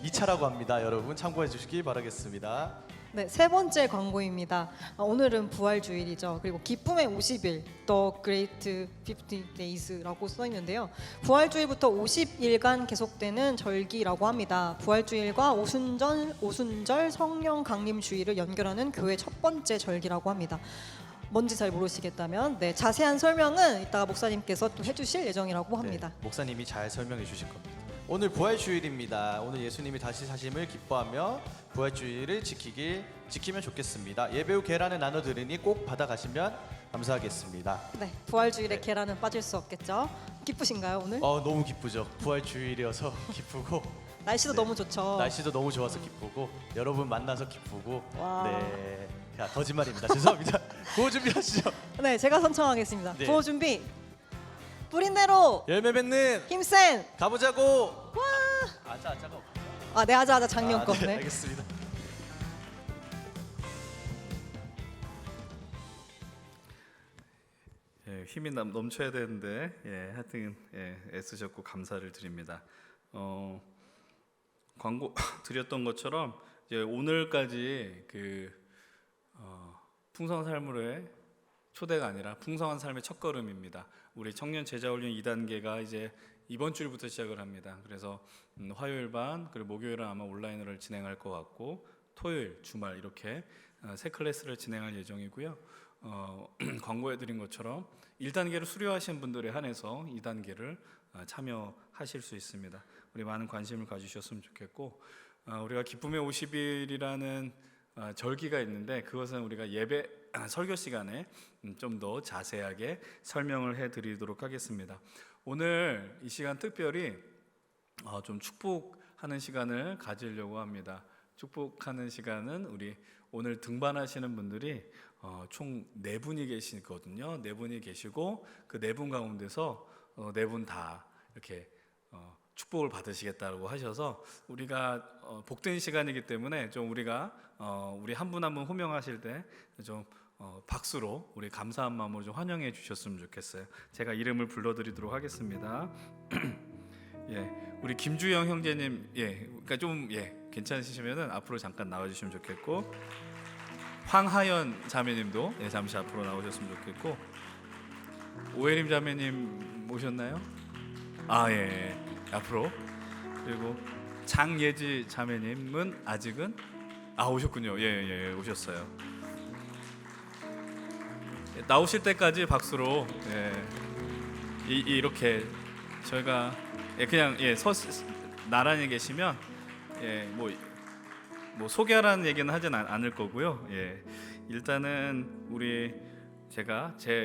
Speaker 5: 2차라고 합니다. 여러분 참고해 주시길 바라겠습니다.
Speaker 6: 네, 세 번째 광고입니다. 오늘은 부활주일이죠. 그리고 기쁨의 50일, The Great 50 Days라고 써 있는데요. 부활주일부터 50일간 계속되는 절기라고 합니다. 부활주일과 오순절 성령 강림 주일을 연결하는 교회 첫 번째 절기라고 합니다. 뭔지 잘 모르시겠다면 자세한 설명은 이따가 목사님께서 또 해주실 예정이라고 합니다.
Speaker 5: 네, 목사님이 잘 설명해 주실 겁니다. 오늘 부활주일입니다. 오늘 예수님이 다시 사심을 기뻐하며 부활주일을 지키면 좋겠습니다. 예배 후 계란을 나눠드리니 꼭 받아가시면 감사하겠습니다.
Speaker 6: 네, 부활주일에 계란은 빠질 수 없겠죠. 기쁘신가요 오늘?
Speaker 5: 너무 기쁘죠. 부활주일이어서 기쁘고
Speaker 6: 날씨도
Speaker 5: 네.
Speaker 6: 너무 좋죠.
Speaker 5: 날씨도 너무 좋아서 기쁘고 여러분 만나서 기쁘고
Speaker 6: 와.
Speaker 5: 네, 자, 거짓말입니다. 죄송합니다. 구호 준비하시죠.
Speaker 6: 네, 제가 선청하겠습니다.
Speaker 5: 네.
Speaker 6: 구호 준비. 뿌린 대로
Speaker 5: 열매 맺는
Speaker 6: 힘센.
Speaker 5: 가보자고.
Speaker 6: 와.
Speaker 5: 아자.
Speaker 6: 네, 하자 작년 거.
Speaker 5: 네,
Speaker 6: 네.
Speaker 5: 알겠습니다.
Speaker 1: 힘이 넘쳐야 되는데 하여튼 애쓰셨고 감사를 드립니다. 광고 드렸던 것처럼 이제 오늘까지 풍성한 삶으로의 초대가 아니라 풍성한 삶의 첫걸음입니다. 우리 청년 제자훈련 2단계가 이제 이번 주일부터 시작을 합니다. 그래서 화요일 반 그리고 목요일은 아마 온라인으로 진행할 것 같고 토요일, 주말 이렇게 세 클래스를 진행할 예정이고요. 광고해드린 것처럼 1단계를 수료하신 분들에 한해서 2단계를 참여하실 수 있습니다. 우리 많은 관심을 가주셨으면 좋겠고 우리가 기쁨의 50일이라는 절기가 있는데 그것은 우리가 예배 설교 시간에 좀 더 자세하게 설명을 해드리도록 하겠습니다. 오늘 이 시간 특별히 좀 축복하는 시간을 가지려고 합니다. 축복하는 시간은 우리 오늘 등반하시는 분들이 총 4분이 계시거든요. 4분이 계시고 그 4분 가운데서 4분 다 이렇게 축복을 받으시겠다고 하셔서 우리가 복된 시간이기 때문에 좀 우리가 우리 한 분 한 분 호명하실 때 좀 박수로 우리 감사한 마음으로 좀 환영해 주셨으면 좋겠어요. 제가 이름을 불러드리도록 하겠습니다. 예, 우리 김주영 형제님, 그러니까 좀 괜찮으시면은 앞으로 잠깐 나와주시면 좋겠고, 황하연 자매님도 잠시 앞으로 나오셨으면 좋겠고, 오혜림 자매님 오셨나요? 예, 앞으로. 그리고 장예지 자매님은 아직은 오셨군요. 예, 오셨어요. 나오실 때까지 박수로 이렇게 저희가 그냥 나란히 계시면 뭐 소개하라는 얘기는 하진 않을 거고요. 일단은 우리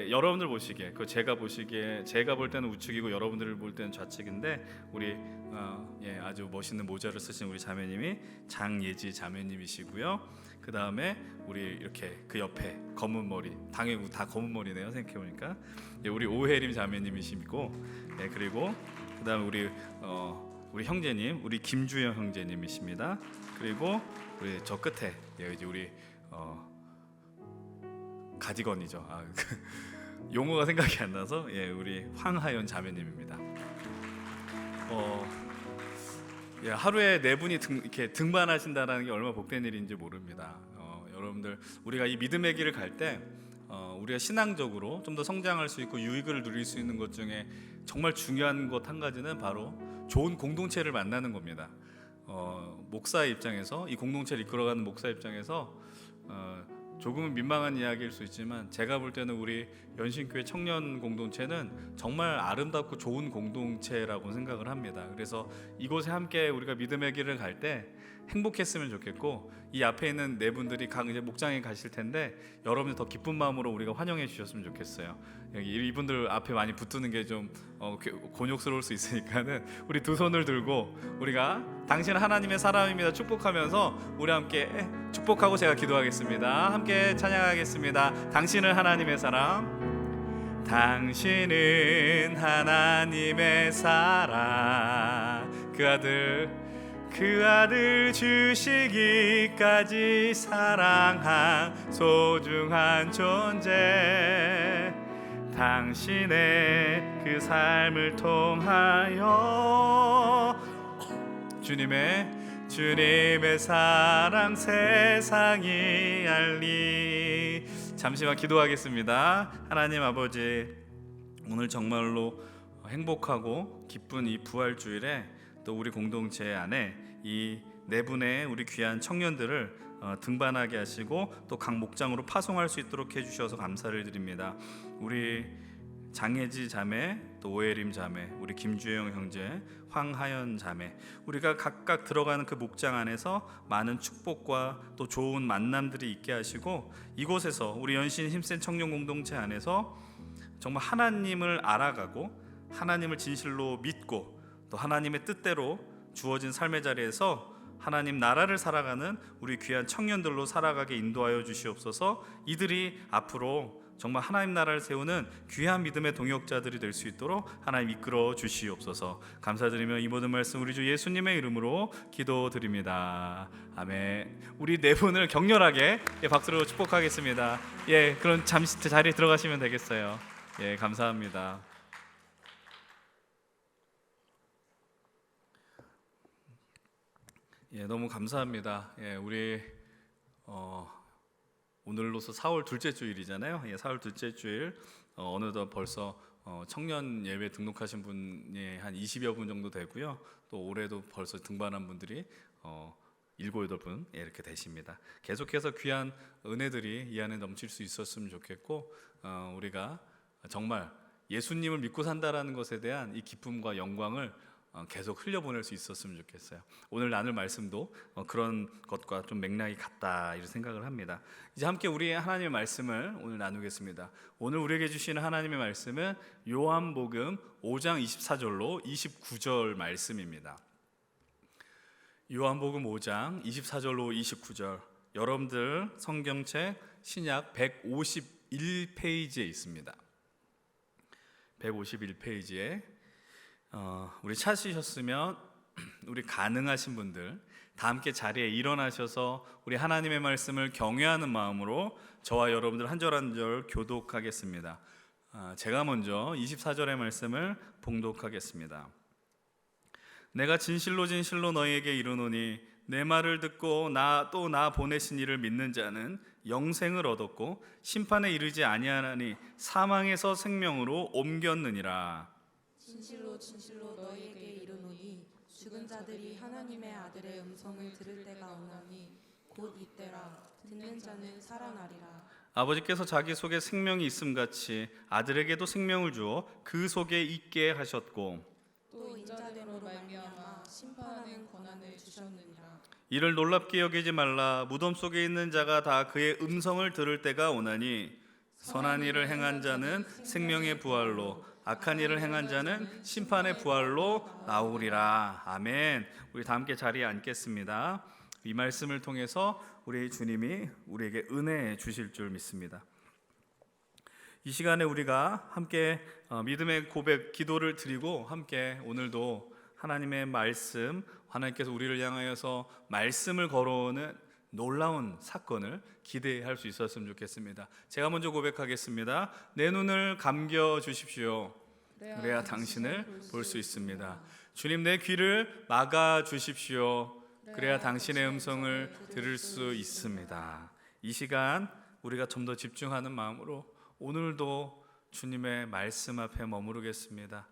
Speaker 1: 여러분들 보시기에 제가 보시기에 제가 볼 때는 우측이고 여러분들 볼 때는 좌측인데 우리 아주 멋있는 모자를 쓰신 우리 자매님이 장예지 자매님이시고요. 그 다음에 우리 이렇게 그 옆에 검은 머리 당연히 다 검은 머리네요. 생각해 보니까 우리 오혜림 자매님이시고 그리고 그 다음에 우리 형제님 우리 김주영 형제님이십니다. 그리고 우리 저 끝에 이제 우리 가디건이죠. 용어가 생각이 안 나서 우리 황하연 자매님입니다. 하루에 4분이 이렇게 등반하신다는 게 얼마나 복된 일인지 모릅니다. 여러분들 우리가 이 믿음의 길을 갈 때 우리가 신앙적으로 좀 더 성장할 수 있고 유익을 누릴 수 있는 것 중에 정말 중요한 것 한 가지는 바로 좋은 공동체를 만나는 겁니다. 목사의 입장에서 이 공동체를 이끌어가는 목사 입장에서 조금은 민망한 이야기일 수 있지만 제가 볼 때는 우리 연신교회 청년 공동체는 정말 아름답고 좋은 공동체라고 생각을 합니다. 그래서 이곳에 함께 우리가 믿음의 길을 갈 때 행복했으면 좋겠고 이 앞에 있는 4분들이 각 이제 목장에 가실 텐데 여러분들 더 기쁜 마음으로 우리가 환영해 주셨으면 좋겠어요. 여기 이분들 앞에 많이 붙드는 게 좀 곤욕스러울 수 있으니까는 우리 두 손을 들고 우리가 당신은 하나님의 사람입니다 축복하면서 우리 함께 축복하고 제가 기도하겠습니다. 함께 찬양하겠습니다. 당신은 하나님의 사람, 당신은 하나님의 사랑, 그 아들 주시기까지 사랑한 소중한 존재, 당신의 그 삶을 통하여 주님의 사랑 세상이 알리. 잠시만 기도하겠습니다. 하나님 아버지, 오늘 정말로 행복하고 기쁜 이 부활주일에 또 우리 공동체 안에 이 4분의 우리 귀한 청년들을 등반하게 하시고 또 각 목장으로 파송할 수 있도록 해주셔서 감사를 드립니다. 우리 장혜지 자매, 또 오혜림 자매, 우리 김주영 형제, 황하연 자매, 우리가 각각 들어가는 그 목장 안에서 많은 축복과 또 좋은 만남들이 있게 하시고 이곳에서 우리 연신 힘센 청년 공동체 안에서 정말 하나님을 알아가고 하나님을 진실로 믿고 또 하나님의 뜻대로 주어진 삶의 자리에서 하나님 나라를 살아가는 우리 귀한 청년들로 살아가게 인도하여 주시옵소서. 이들이 앞으로 정말 하나님 나라를 세우는 귀한 믿음의 동역자들이 될 수 있도록 하나님 이끌어 주시옵소서. 감사드리며 이 모든 말씀 우리 주 예수님의 이름으로 기도드립니다. 아멘. 우리 4분을 격렬하게 박수로 축복하겠습니다. 그럼 잠시 자리에 들어가시면 되겠어요. 감사합니다. 너무 감사합니다. 우리 오늘로서 4월 둘째 주일이잖아요. 4월 둘째 주일 어느덧 벌써 청년 예배 등록하신 분이 한 20여 분 정도 되고요. 또 올해도 벌써 등반한 분들이 7, 8분 이렇게 되십니다. 계속해서 귀한 은혜들이 이 안에 넘칠 수 있었으면 좋겠고 우리가 정말 예수님을 믿고 산다라는 것에 대한 이 기쁨과 영광을 계속 흘려보낼 수 있었으면 좋겠어요. 오늘 나눌 말씀도 그런 것과 좀 맥락이 같다 이런 생각을 합니다. 이제 함께 우리 하나님의 말씀을 오늘 나누겠습니다. 오늘 우리에게 주시는 하나님의 말씀은 요한복음 5장 24절로 29절 말씀입니다. 요한복음 5장 24절로 29절, 여러분들 성경책 신약 151페이지에 있습니다. 151페이지에 우리 찾으셨으면 우리 가능하신 분들 다 함께 자리에 일어나셔서 우리 하나님의 말씀을 경외하는 마음으로 저와 여러분들 한 절 한 절 교독하겠습니다. 제가 먼저 24절의 말씀을 봉독하겠습니다. 내가 진실로 진실로 너희에게 이르노니 내 말을 듣고 나 보내신 이를 믿는 자는 영생을 얻었고 심판에 이르지 아니하나니 사망에서 생명으로 옮겼느니라.
Speaker 7: 진실로 진실로 너희에게 이르노니 죽은 자들이 하나님의 아들의 음성을 들을 때가 오나니 곧 이때라. 듣는 자는 살아나리라.
Speaker 1: 아버지께서 자기 속에 생명이 있음같이 아들에게도 생명을 주어 그 속에 있게 하셨고
Speaker 7: 또 인자됨으로 말미암아 심판하는 권한을 주셨느니라.
Speaker 1: 이를 놀랍게 여기지 말라. 무덤 속에 있는 자가 다 그의 음성을 들을 때가 오나니 선한 일을 행한 자는 생명의 부활로 악한 일을 행한 자는 심판의 부활로 나오리라. 아멘. 우리 다 함께 자리에 앉겠습니다. 이 말씀을 통해서 우리 주님이 우리에게 은혜 주실 줄 믿습니다. 이 시간에 우리가 함께 믿음의 고백 기도를 드리고 함께 오늘도 하나님의 말씀, 하나님께서 우리를 향하여서 말씀을 걸어오는 놀라운 사건을 기대할 수 있었으면 좋겠습니다. 제가 먼저 고백하겠습니다. 내 눈을 감겨 주십시오. 그래야 당신을 볼 수 있습니다. 주님, 내 귀를 막아 주십시오. 그래야 당신의 음성을 들을 수 있습니다. 이 시간 우리가 좀 더 집중하는 마음으로 오늘도 주님의 말씀 앞에 머무르겠습니다.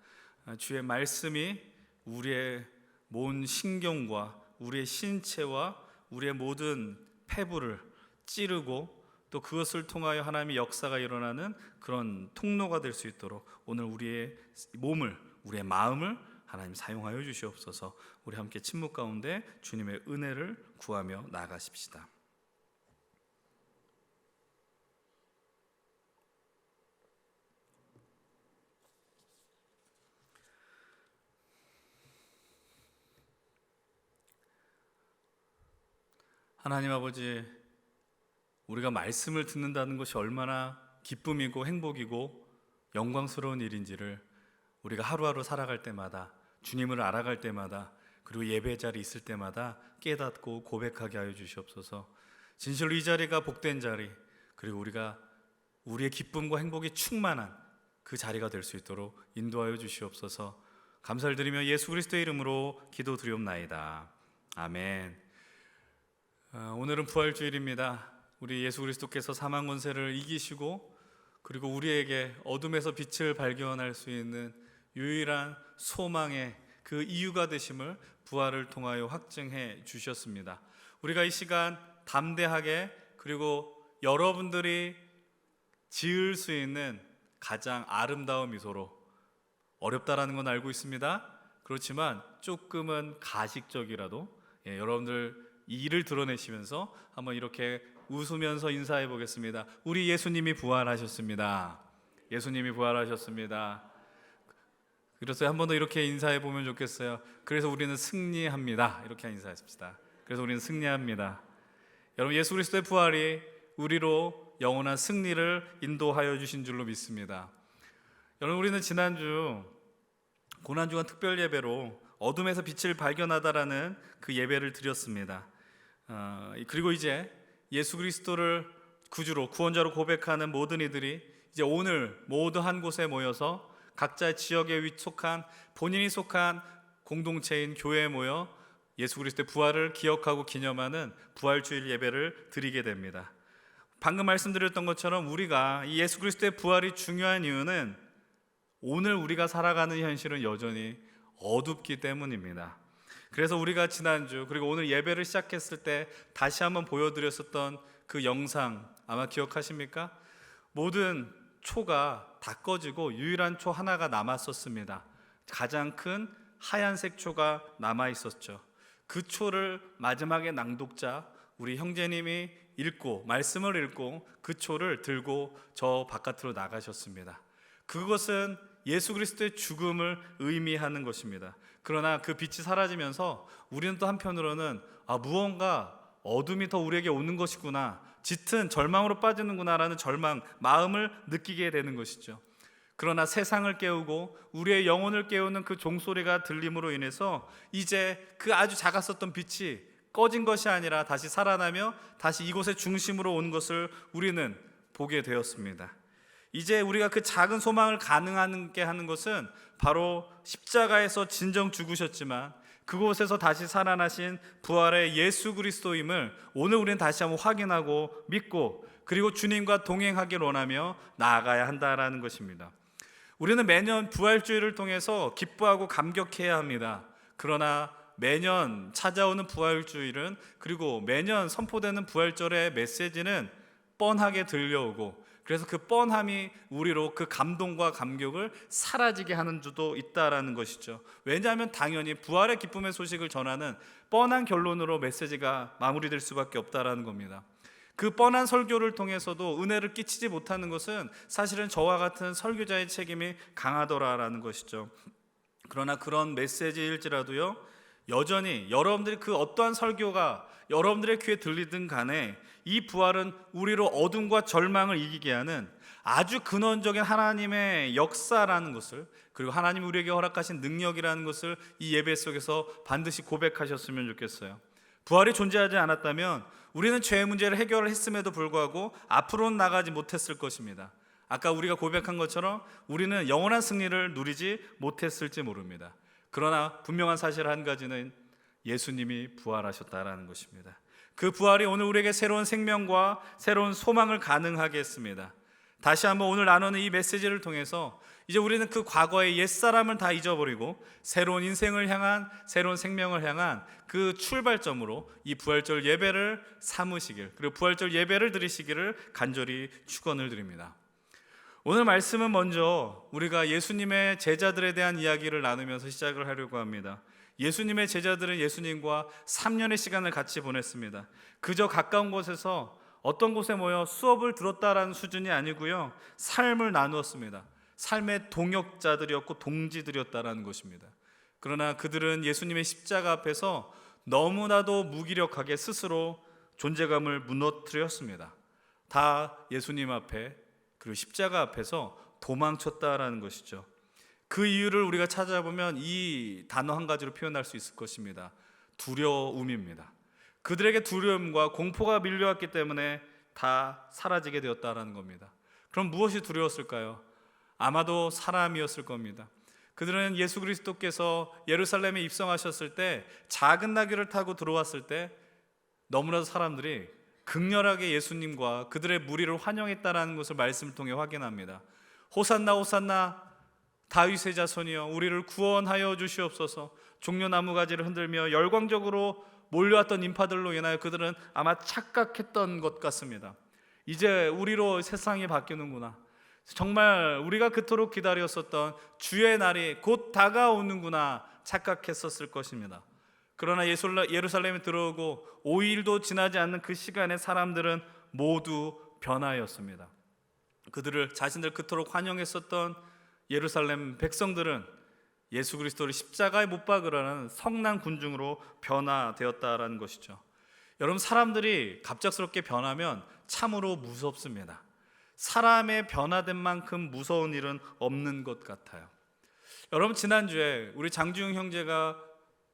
Speaker 1: 주의 말씀이 우리의 모든 신경과 우리의 신체와 우리의 모든 폐부를 찌르고 또 그것을 통하여 하나님의 역사가 일어나는 그런 통로가 될 수 있도록 오늘 우리의 몸을, 우리의 마음을 하나님 사용하여 주시옵소서. 우리 함께 침묵 가운데 주님의 은혜를 구하며 나아가십시다. 하나님 아버지, 우리가 말씀을 듣는다는 것이 얼마나 기쁨이고 행복이고 영광스러운 일인지를 우리가 하루하루 살아갈 때마다, 주님을 알아갈 때마다, 그리고 예배 자리 있을 때마다 깨닫고 고백하게 하여 주시옵소서. 진실로 이 자리가 복된 자리, 그리고 우리가 우리의 기쁨과 행복이 충만한 그 자리가 될 수 있도록 인도하여 주시옵소서. 감사를 드리며 예수 그리스도의 이름으로 기도드리옵나이다. 아멘. 오늘은 부활주일입니다. 우리 예수 그리스도께서 사망 권세를 이기시고 그리고 우리에게 어둠에서 빛을 발견할 수 있는 유일한 소망의 그 이유가 되심을 부활을 통하여 확증해 주셨습니다. 우리가 이 시간 담대하게 그리고 여러분들이 지을 수 있는 가장 아름다운 미소로, 어렵다라는 건 알고 있습니다. 그렇지만 조금은 가식적이라도 여러분들 이 일을 드러내시면서 한번 이렇게 웃으면서 인사해 보겠습니다. 우리 예수님이 부활하셨습니다. 예수님이 부활하셨습니다. 그래서 한 번 더 이렇게 인사해 보면 좋겠어요. 그래서 우리는 승리합니다. 이렇게 인사했습니다. 그래서 우리는 승리합니다. 여러분, 예수 그리스도의 부활이 우리로 영원한 승리를 인도하여 주신 줄로 믿습니다. 여러분, 우리는 지난주 고난주간 특별 예배로 어둠에서 빛을 발견하다라는 그 예배를 드렸습니다. 그리고 이제 예수 그리스도를 구주로, 구원자로 고백하는 모든 이들이 이제 오늘 모두 한 곳에 모여서 각자의 지역에 속한, 본인이 속한 공동체인 교회에 모여 예수 그리스도의 부활을 기억하고 기념하는 부활주일 예배를 드리게 됩니다. 방금 말씀드렸던 것처럼 우리가 이 예수 그리스도의 부활이 중요한 이유는 오늘 우리가 살아가는 현실은 여전히 어둡기 때문입니다. 그래서 우리가 지난주 그리고 오늘 예배를 시작했을 때 다시 한번 보여드렸었던 그 영상 아마 기억하십니까? 모든 초가 다 꺼지고 유일한 초 하나가 남았었습니다. 가장 큰 하얀색 초가 남아 있었죠. 그 초를 마지막에 낭독자 우리 형제님이 읽고 말씀을 읽고 그 초를 들고 저 바깥으로 나가셨습니다. 그것은 예수 그리스도의 죽음을 의미하는 것입니다. 그러나 그 빛이 사라지면서 우리는 또 한편으로는 무언가 어둠이 더 우리에게 오는 것이구나, 짙은 절망으로 빠지는구나라는 절망, 마음을 느끼게 되는 것이죠. 그러나 세상을 깨우고 우리의 영혼을 깨우는 그 종소리가 들림으로 인해서 이제 그 아주 작았었던 빛이 꺼진 것이 아니라 다시 살아나며 다시 이곳의 중심으로 온 것을 우리는 보게 되었습니다. 이제 우리가 그 작은 소망을 가능하게 하는 것은 바로 십자가에서 진정 죽으셨지만 그곳에서 다시 살아나신 부활의 예수 그리스도임을 오늘 우리는 다시 한번 확인하고 믿고 그리고 주님과 동행하길 원하며 나아가야 한다라는 것입니다. 우리는 매년 부활주일을 통해서 기뻐하고 감격해야 합니다. 그러나 매년 찾아오는 부활주일은 그리고 매년 선포되는 부활절의 메시지는 뻔하게 들려오고 그래서 그 뻔함이 우리로 그 감동과 감격을 사라지게 하는 주도 있다라는 것이죠. 왜냐하면 당연히 부활의 기쁨의 소식을 전하는 뻔한 결론으로 메시지가 마무리될 수밖에 없다라는 겁니다. 그 뻔한 설교를 통해서도 은혜를 끼치지 못하는 것은 사실은 저와 같은 설교자의 책임이 강하더라라는 것이죠. 그러나 그런 메시지일지라도요, 여전히 여러분들이 그 어떠한 설교가 여러분들의 귀에 들리든 간에 이 부활은 우리로 어둠과 절망을 이기게 하는 아주 근원적인 하나님의 역사라는 것을, 그리고 하나님이 우리에게 허락하신 능력이라는 것을 이 예배 속에서 반드시 고백하셨으면 좋겠어요. 부활이 존재하지 않았다면 우리는 죄의 문제를 해결했음에도 불구하고 앞으로는 나가지 못했을 것입니다. 아까 우리가 고백한 것처럼 우리는 영원한 승리를 누리지 못했을지 모릅니다. 그러나 분명한 사실 한 가지는 예수님이 부활하셨다라는 것입니다. 그 부활이 오늘 우리에게 새로운 생명과 새로운 소망을 가능하게 했습니다. 다시 한번 오늘 나누는 이 메시지를 통해서 이제 우리는 그 과거의 옛사람을 다 잊어버리고 새로운 인생을 향한, 새로운 생명을 향한 그 출발점으로 이 부활절 예배를 삼으시길, 그리고 부활절 예배를 드리시기를 간절히 축원을 드립니다. 오늘 말씀은 먼저 우리가 예수님의 제자들에 대한 이야기를 나누면서 시작을 하려고 합니다. 예수님의 제자들은 예수님과 3년의 시간을 같이 보냈습니다. 그저 가까운 곳에서 어떤 곳에 모여 수업을 들었다라는 수준이 아니고요, 삶을 나누었습니다. 삶의 동역자들이었고 동지들이었다라는 것입니다. 그러나 그들은 예수님의 십자가 앞에서 너무나도 무기력하게 스스로 존재감을 무너뜨렸습니다. 다 예수님 앞에, 그리고 십자가 앞에서 도망쳤다라는 것이죠. 그 이유를 우리가 찾아보면 이 단어 한 가지로 표현할 수 있을 것입니다. 두려움입니다. 그들에게 두려움과 공포가 밀려왔기 때문에 다 사라지게 되었다라는 겁니다. 그럼 무엇이 두려웠을까요? 아마도 사람이었을 겁니다. 그들은 예수 그리스도께서 예루살렘에 입성하셨을 때 작은 나귀를 타고 들어왔을 때 너무나도 사람들이 극렬하게 예수님과 그들의 무리를 환영했다라는 것을 말씀을 통해 확인합니다. 호산나 호산나 다윗의 자손이여 우리를 구원하여 주시옵소서. 종려나무 가지를 흔들며 열광적으로 몰려왔던 인파들로 인하여 그들은 아마 착각했던 것 같습니다. 이제 우리로 세상이 바뀌는구나, 정말 우리가 그토록 기다렸었던 주의 날이 곧 다가오는구나 착각했었을 것입니다. 그러나 예루살렘에 들어오고 5일도 지나지 않는 그 시간에 사람들은 모두 변화였습니다. 그들을 자신들 그토록 환영했었던 예루살렘 백성들은 예수 그리스도를 십자가에 못 박으라는 성난 군중으로 변화되었다라는 것이죠. 여러분, 사람들이 갑작스럽게 변하면 참으로 무섭습니다. 사람의 변화된 만큼 무서운 일은 없는 것 같아요. 여러분, 지난주에 우리 장주영 형제가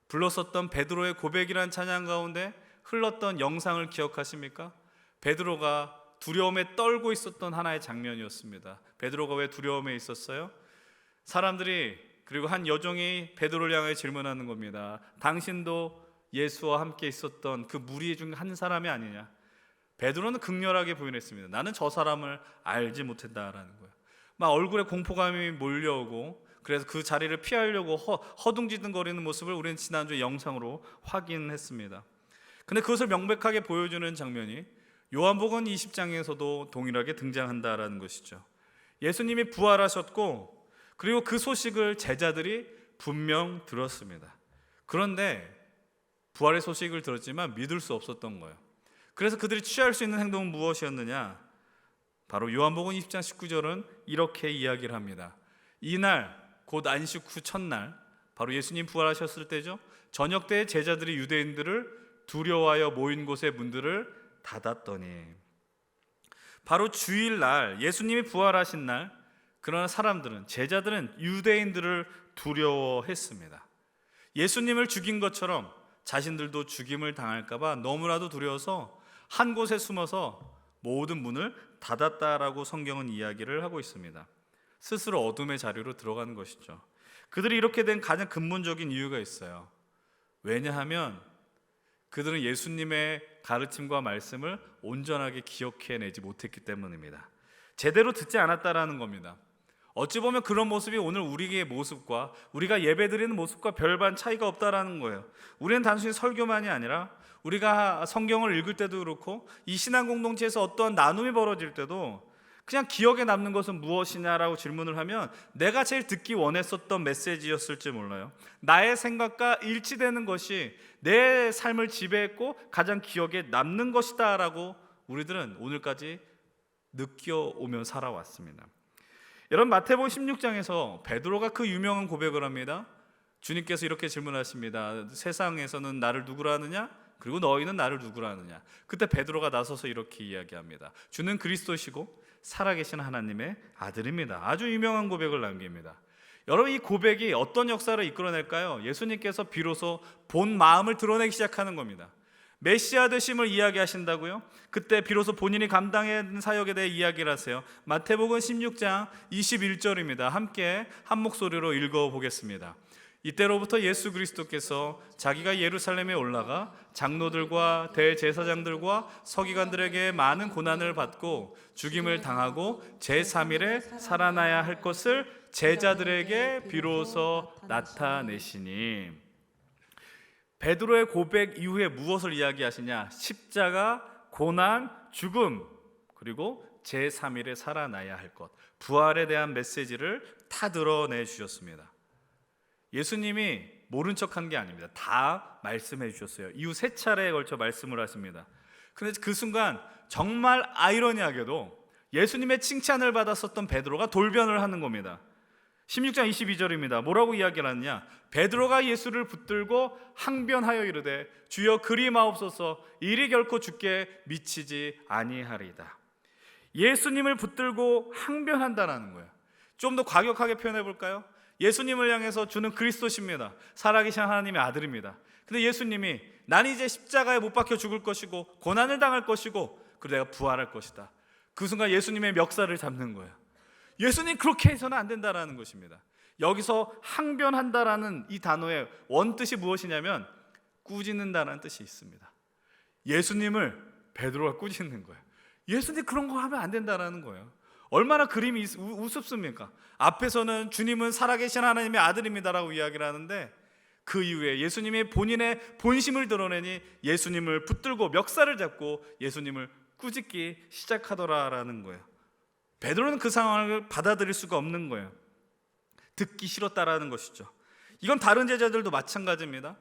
Speaker 1: 불렀었던 베드로의 고백이라는 찬양 가운데 흘렀던 영상을 기억하십니까? 베드로가 두려움에 떨고 있었던 하나의 장면이었습니다. 베드로가 왜 두려움에 있었어요? 사람들이, 그리고 한 여종이 베드로를 향해 질문하는 겁니다. 당신도 예수와 함께 있었던 그 무리 중 한 사람이 아니냐. 베드로는 극렬하게 부인했습니다. 나는 저 사람을 알지 못한다라는 거예요. 막 얼굴에 공포감이 몰려오고 그래서 그 자리를 피하려고 허둥지둥거리는 모습을 우리는 지난주 영상으로 확인했습니다. 근데 그것을 명백하게 보여주는 장면이 요한복음 20장에서도 동일하게 등장한다라는 것이죠. 예수님이 부활하셨고 그리고 그 소식을 제자들이 분명 들었습니다. 그런데 부활의 소식을 들었지만 믿을 수 없었던 거예요. 그래서 그들이 취할 수 있는 행동은 무엇이었느냐? 바로 요한복음 20장 19절은 이렇게 이야기를 합니다. 이날 곧 안식 후 첫날, 바로 예수님 부활하셨을 때죠. 저녁 때에 제자들이 유대인들을 두려워하여 모인 곳의 문들을 닫았더니, 바로 주일날 예수님이 부활하신 날, 그러나 사람들은, 제자들은 유대인들을 두려워했습니다. 예수님을 죽인 것처럼 자신들도 죽임을 당할까 봐 너무나도 두려워서 한 곳에 숨어서 모든 문을 닫았다라고 성경은 이야기를 하고 있습니다. 스스로 어둠의 자리로 들어가는 것이죠. 그들이 이렇게 된 가장 근본적인 이유가 있어요. 왜냐하면 그들은 예수님의 가르침과 말씀을 온전하게 기억해내지 못했기 때문입니다. 제대로 듣지 않았다라는 겁니다. 어찌 보면 그런 모습이 오늘 우리의 모습과 우리가 예배드리는 모습과 별반 차이가 없다라는 거예요. 우리는 단순히 설교만이 아니라 우리가 성경을 읽을 때도 그렇고 이 신앙 공동체에서 어떠한 나눔이 벌어질 때도 그냥 기억에 남는 것은 무엇이냐라고 질문을 하면 내가 제일 듣기 원했었던 메시지였을지 몰라요. 나의 생각과 일치되는 것이 내 삶을 지배했고 가장 기억에 남는 것이다라고 우리들은 오늘까지 느껴오며 살아왔습니다. 여러분, 마태복음 16장에서 베드로가 그 유명한 고백을 합니다. 주님께서 이렇게 질문하십니다. 세상에서는 나를 누구라 하느냐? 그리고 너희는 나를 누구라 하느냐? 그때 베드로가 나서서 이렇게 이야기합니다. 주는 그리스도시고 살아계신 하나님의 아들입니다. 아주 유명한 고백을 남깁니다. 여러분, 이 고백이 어떤 역사를 이끌어낼까요? 예수님께서 비로소 본 마음을 드러내기 시작하는 겁니다. 메시아 되심을 이야기하신다고요? 그때 비로소 본인이 감당해야 하는 사역에 대해 이야기를 하세요. 마태복음 16장 21절입니다. 함께 한 목소리로 읽어보겠습니다. 이때로부터 예수 그리스도께서 자기가 예루살렘에 올라가 장로들과 대제사장들과 서기관들에게 많은 고난을 받고 죽임을 당하고 제3일에 살아나야 할 것을 제자들에게 비로소 나타내시니. 베드로의 고백 이후에 무엇을 이야기하시냐? 십자가, 고난, 죽음, 그리고 제3일에 살아나야 할 것, 부활에 대한 메시지를 다 드러내 주셨습니다. 예수님이 모른 척한 게 아닙니다. 다 말씀해 주셨어요. 이후 3차례에 걸쳐 말씀을 하십니다. 그런데 그 순간 정말 아이러니하게도 예수님의 칭찬을 받았었던 베드로가 돌변을 하는 겁니다. 16장 22절입니다. 뭐라고 이야기를 하느냐? 베드로가 예수를 붙들고 항변하여 이르되 주여 그리 마옵소서, 이리 결코 주께 미치지 아니하리이다. 예수님을 붙들고 항변한다라는 거예요. 좀 더 과격하게 표현해 볼까요? 예수님을 향해서 주는 그리스도십니다. 살아계신 하나님의 아들입니다. 근데 예수님이 난 이제 십자가에 못 박혀 죽을 것이고 고난을 당할 것이고 그리고 내가 부활할 것이다. 그 순간 예수님의 멱살을 잡는 거예요. 예수님 그렇게 해서는 안 된다라는 것입니다. 여기서 항변한다라는 이 단어의 원뜻이 무엇이냐면 꾸짖는다라는 뜻이 있습니다. 예수님을 베드로가 꾸짖는 거예요. 예수님 그런 거 하면 안 된다라는 거예요. 얼마나 그림이 우습습니까? 앞에서는 주님은 살아계신 하나님의 아들입니다라고 이야기를 하는데 그 이후에 예수님이 본인의 본심을 드러내니 예수님을 붙들고 멱살을 잡고 예수님을 꾸짖기 시작하더라라는 거예요. 베드로는 그 상황을 받아들일 수가 없는 거예요. 듣기 싫었다라는 것이죠. 이건 다른 제자들도 마찬가지입니다.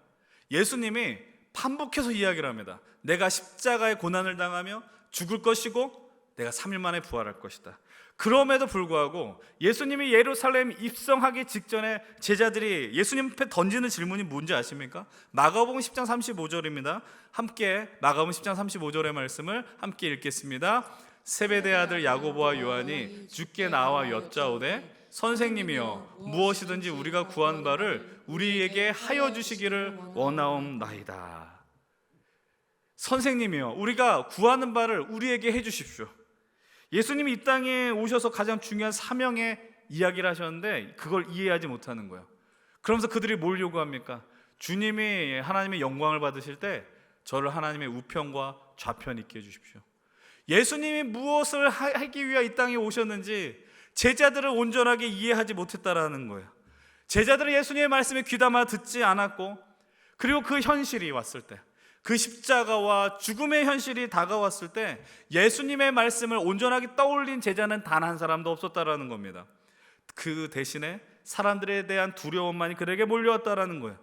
Speaker 1: 예수님이 반복해서 이야기를 합니다. 내가 십자가의 고난을 당하며 죽을 것이고 내가 3일 만에 부활할 것이다. 그럼에도 불구하고 예수님이 예루살렘 입성하기 직전에 제자들이 예수님 앞에 던지는 질문이 뭔지 아십니까? 마가복음 10장 35절입니다. 함께 마가복음 10장 35절의 말씀을 함께 읽겠습니다. 세베대 아들 야고보와 요한이 주께 나와 여짜오되 선생님이여 무엇이든지 우리가 구한 바를 우리에게 하여 주시기를 원하옵나이다. 선생님이여 우리가 구하는 바를 우리에게 해 주십시오. 예수님이 이 땅에 오셔서 가장 중요한 사명의 이야기를 하셨는데 그걸 이해하지 못하는 거예요. 그러면서 그들이 뭘 요구합니까? 주님이 하나님의 영광을 받으실 때 저를 하나님의 우편과 좌편 있게 해주십시오. 예수님이 무엇을 하기 위해 이 땅에 오셨는지 제자들을 온전하게 이해하지 못했다라는 거예요. 제자들은 예수님의 말씀에 귀담아 듣지 않았고, 그리고 그 현실이 왔을 때, 그 십자가와 죽음의 현실이 다가왔을 때 예수님의 말씀을 온전하게 떠올린 제자는 단 한 사람도 없었다라는 겁니다. 그 대신에 사람들에 대한 두려움만이 그들에게 몰려왔다라는 거예요.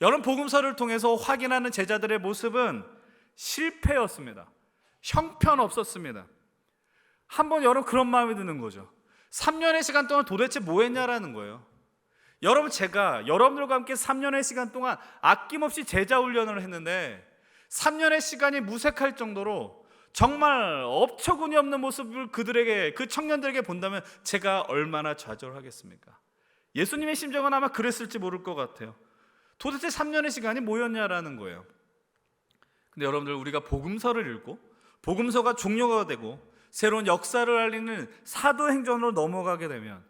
Speaker 1: 여러분, 복음서를 통해서 확인하는 제자들의 모습은 실패였습니다. 형편없었습니다. 한번 여러분 그런 마음이 드는 거죠. 3년의 시간 동안 도대체 뭐 했냐라는 거예요. 여러분, 제가 여러분들과 함께 3년의 시간 동안 아낌없이 제자 훈련을 했는데 3년의 시간이 무색할 정도로 정말 업처구니 없는 모습을 그 청년들에게 본다면 제가 얼마나 좌절하겠습니까? 예수님의 심정은 아마 그랬을지 모를 것 같아요. 도대체 3년의 시간이 뭐였냐라는 거예요. 근데 여러분들, 우리가 복음서를 읽고 복음서가 종료가 되고 새로운 역사를 알리는 사도행전으로 넘어가게 되면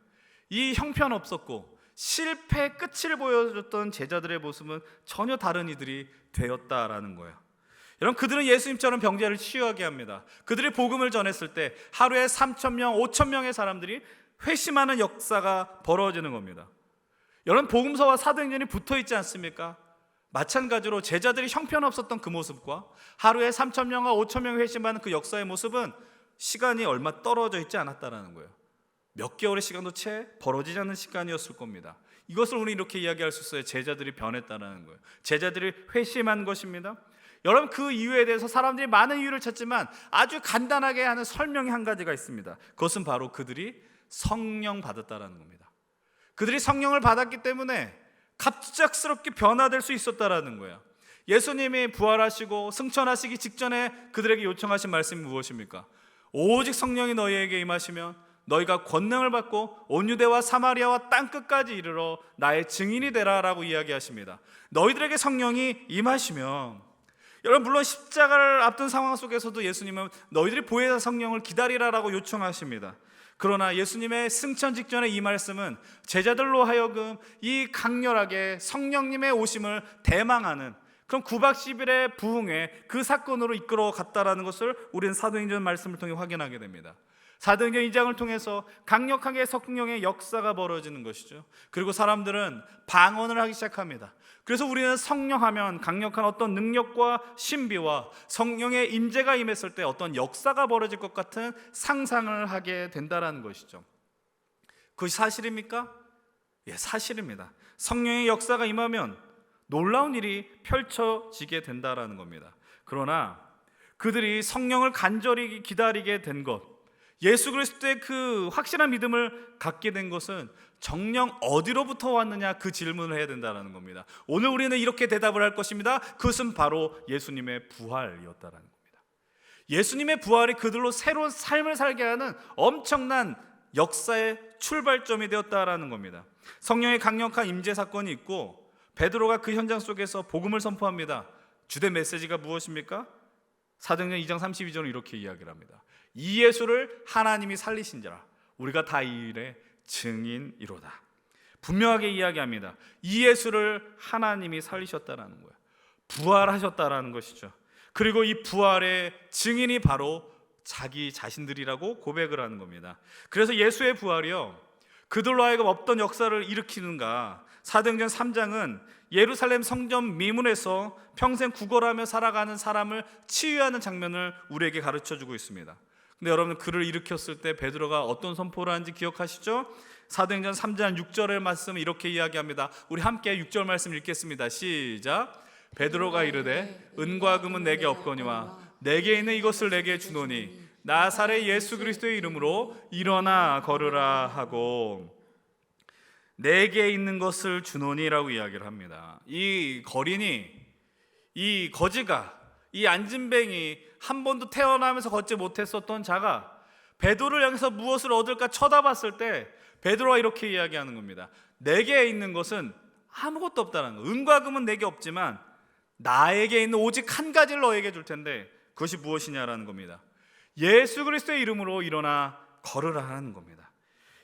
Speaker 1: 이 형편없었고 실패의 끝을 보여줬던 제자들의 모습은 전혀 다른 이들이 되었다라는 거예요. 여러분, 그들은 예수님처럼 병자를 치유하게 합니다. 그들이 복음을 전했을 때 하루에 3,000명, 5,000명의 사람들이 회심하는 역사가 벌어지는 겁니다. 여러분, 복음서와 사도행전이 붙어있지 않습니까? 마찬가지로 제자들이 형편없었던 그 모습과 하루에 3,000명과 5,000명이 회심하는 그 역사의 모습은 시간이 얼마 떨어져 있지 않았다는 거예요. 몇 개월의 시간도 채 벌어지지 않는 시간이었을 겁니다. 이것을 우리 이렇게 이야기할 수 있어요. 제자들이 변했다는 거예요. 제자들이 회심한 것입니다. 여러분, 그 이유에 대해서 사람들이 많은 이유를 찾지만 아주 간단하게 하는 설명이 한 가지가 있습니다. 그것은 바로 그들이 성령 받았다는 겁니다. 그들이 성령을 받았기 때문에 갑작스럽게 변화될 수 있었다라는 거예요. 예수님이 부활하시고 승천하시기 직전에 그들에게 요청하신 말씀이 무엇입니까? 오직 성령이 너희에게 임하시면 너희가 권능을 받고 온 유대와 사마리아와 땅끝까지 이르러 나의 증인이 되라라고 이야기하십니다. 너희들에게 성령이 임하시면, 여러분, 물론 십자가를 앞둔 상황 속에서도 예수님은 너희들이 보혜사 성령을 기다리라라고 요청하십니다. 그러나 예수님의 승천 직전에 이 말씀은 제자들로 하여금 이 강렬하게 성령님의 오심을 대망하는 그럼 9박 10일의 부흥회 그 사건으로 이끌어 갔다라는 것을 우리는 사도행전 말씀을 통해 확인하게 됩니다. 사도행전 2장을 통해서 강력하게 성령의 역사가 벌어지는 것이죠. 그리고 사람들은 방언을 하기 시작합니다. 그래서 우리는 성령하면 강력한 어떤 능력과 신비와 성령의 임재가 임했을 때 어떤 역사가 벌어질 것 같은 상상을 하게 된다는 것이죠. 그것이 사실입니까? 예, 사실입니다. 성령의 역사가 임하면 놀라운 일이 펼쳐지게 된다는 겁니다. 그러나 그들이 성령을 간절히 기다리게 된 것, 예수 그리스도의 그 확실한 믿음을 갖게 된 것은 정녕 어디로부터 왔느냐, 그 질문을 해야 된다는 겁니다. 오늘 우리는 이렇게 대답을 할 것입니다. 그것은 바로 예수님의 부활이었다는 겁니다. 예수님의 부활이 그들로 새로운 삶을 살게 하는 엄청난 역사의 출발점이 되었다라는 겁니다. 성령의 강력한 임재 사건이 있고 베드로가 그 현장 속에서 복음을 선포합니다. 주된 메시지가 무엇입니까? 사도행전 2장 32절은 이렇게 이야기를 합니다. 이 예수를 하나님이 살리신 자라 우리가 다 이 일의 증인이로다. 분명하게 이야기합니다. 이 예수를 하나님이 살리셨다라는 거예요. 부활하셨다라는 것이죠. 그리고 이 부활의 증인이 바로 자기 자신들이라고 고백을 하는 겁니다. 그래서 예수의 부활이요, 그들로 하여금 없던 역사를 일으키는가. 사도행전 3장은 예루살렘 성전 미문에서 평생 구걸하며 살아가는 사람을 치유하는 장면을 우리에게 가르쳐주고 있습니다. 근데 여러분, 그를 일으켰을 때 베드로가 어떤 선포를 하는지 기억하시죠? 사도행전 3장 6절의 말씀을 이렇게 이야기합니다. 우리 함께 6절 말씀 읽겠습니다. 시작. 베드로가 이르되 은과 금은 내게 없거니와 내게 있는 이것을 내게 주노니 나사렛 예수 그리스도의 이름으로 일어나 걸으라 하고, 내게 있는 것을 주노니라고 이야기를 합니다. 이 거린이, 이 거지가, 이 안진뱅이, 한 번도 태어나면서 걷지 못했었던 자가 베드로를 향해서 무엇을 얻을까 쳐다봤을 때 베드로가 이렇게 이야기하는 겁니다. 내게 있는 것은 아무것도 없다는 거. 은과 금은 내게 없지만 나에게 있는 오직 한 가지를 너에게 줄 텐데 그것이 무엇이냐라는 겁니다. 예수 그리스도의 이름으로 일어나 걸으라 하는 겁니다.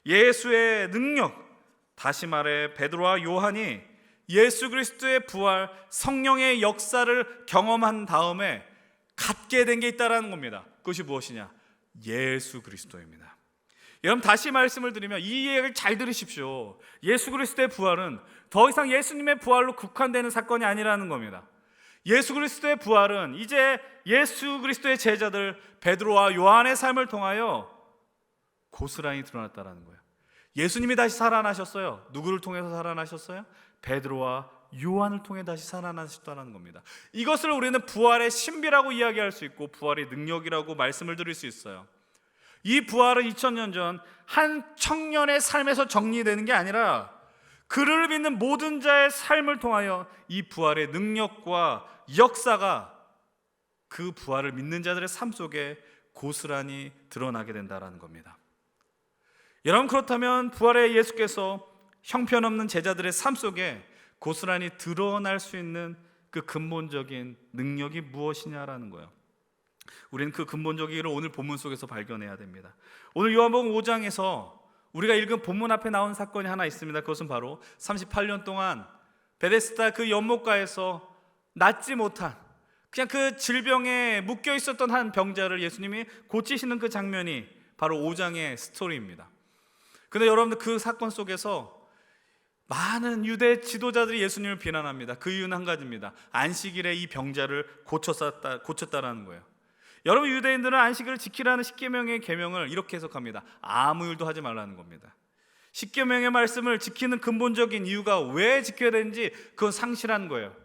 Speaker 1: 예수의 능력, 다시 말해 베드로와 요한이 예수 그리스도의 부활, 성령의 역사를 경험한 다음에 갖게 된 게 있다라는 겁니다. 그것이 무엇이냐? 예수 그리스도입니다. 여러분, 다시 말씀을 드리면 이 이야기를 잘 들으십시오. 예수 그리스도의 부활은 더 이상 예수님의 부활로 국한되는 사건이 아니라는 겁니다. 예수 그리스도의 부활은 이제 예수 그리스도의 제자들 베드로와 요한의 삶을 통하여 고스란히 드러났다라는 거예요. 예수님이 다시 살아나셨어요. 누구를 통해서 살아나셨어요? 베드로와 요한을 통해 다시 살아나셨다는 겁니다. 이것을 우리는 부활의 신비라고 이야기할 수 있고 부활의 능력이라고 말씀을 드릴 수 있어요. 이 부활은 2000년 전 한 청년의 삶에서 정리되는 게 아니라 그를 믿는 모든 자의 삶을 통하여 이 부활의 능력과 역사가 그 부활을 믿는 자들의 삶 속에 고스란히 드러나게 된다는 겁니다. 여러분, 그렇다면 부활의 예수께서 형편없는 제자들의 삶 속에 고스란히 드러날 수 있는 그 근본적인 능력이 무엇이냐라는 거예요. 우리는 그 근본적인 일을 오늘 본문 속에서 발견해야 됩니다. 오늘 요한복음 5장에서 우리가 읽은 본문 앞에 나온 사건이 하나 있습니다. 그것은 바로 38년 동안 베데스다 그 연못가에서 낫지 못한, 그냥 그 질병에 묶여 있었던 한 병자를 예수님이 고치시는 그 장면이 바로 5장의 스토리입니다. 근데 여러분들, 그 사건 속에서 많은 유대 지도자들이 예수님을 비난합니다. 그 이유는 한 가지입니다. 안식일에 이 병자를 고쳤다라는 거예요. 여러분, 유대인들은 안식일을 지키라는 십계명의 계명을 이렇게 해석합니다. 아무 일도 하지 말라는 겁니다. 십계명의 말씀을 지키는 근본적인 이유가 왜 지켜야 되는지 그건 상실한 거예요.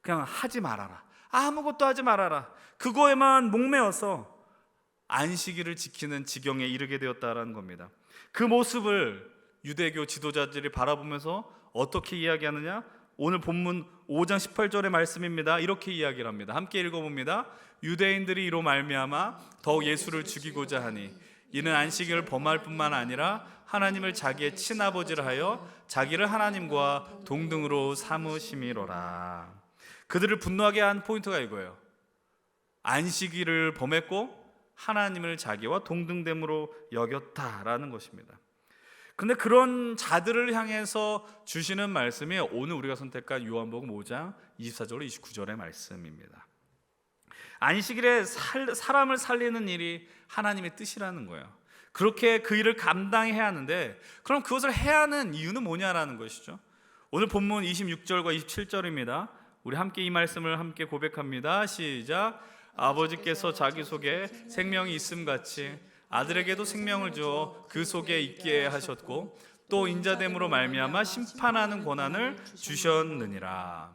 Speaker 1: 그냥 하지 말아라, 아무것도 하지 말아라, 그거에만 목매어서 안식일을 지키는 지경에 이르게 되었다라는 겁니다. 그 모습을 유대교 지도자들이 바라보면서 어떻게 이야기하느냐? 오늘 본문 5장 18절의 말씀입니다. 이렇게 이야기를 합니다. 함께 읽어봅니다. 유대인들이 이로 말미암아 더욱 예수를 죽이고자 하니 이는 안식일을 범할 뿐만 아니라 하나님을 자기의 친아버지를 하여 자기를 하나님과 동등으로 삼으심이로라. 그들을 분노하게 한 포인트가 이거예요. 안식일을 범했고 하나님을 자기와 동등됨으로 여겼다라는 것입니다. 근데 그런 자들을 향해서 주시는 말씀이 오늘 우리가 선택한 요한복음 5장 24절로 29절의 말씀입니다. 안식일에 사람을 살리는 일이 하나님의 뜻이라는 거예요. 그렇게 그 일을 감당해야 하는데, 그럼 그것을 해야 하는 이유는 뭐냐라는 것이죠. 오늘 본문 26절과 27절입니다. 우리 함께 이 말씀을 함께 고백합니다. 시작. 아버지께서 자기 속에 생명이 있음같이 아들에게도 생명을 주어 그 속에 있게 하셨고 또 인자됨으로 말미암아 심판하는 권한을 주셨느니라.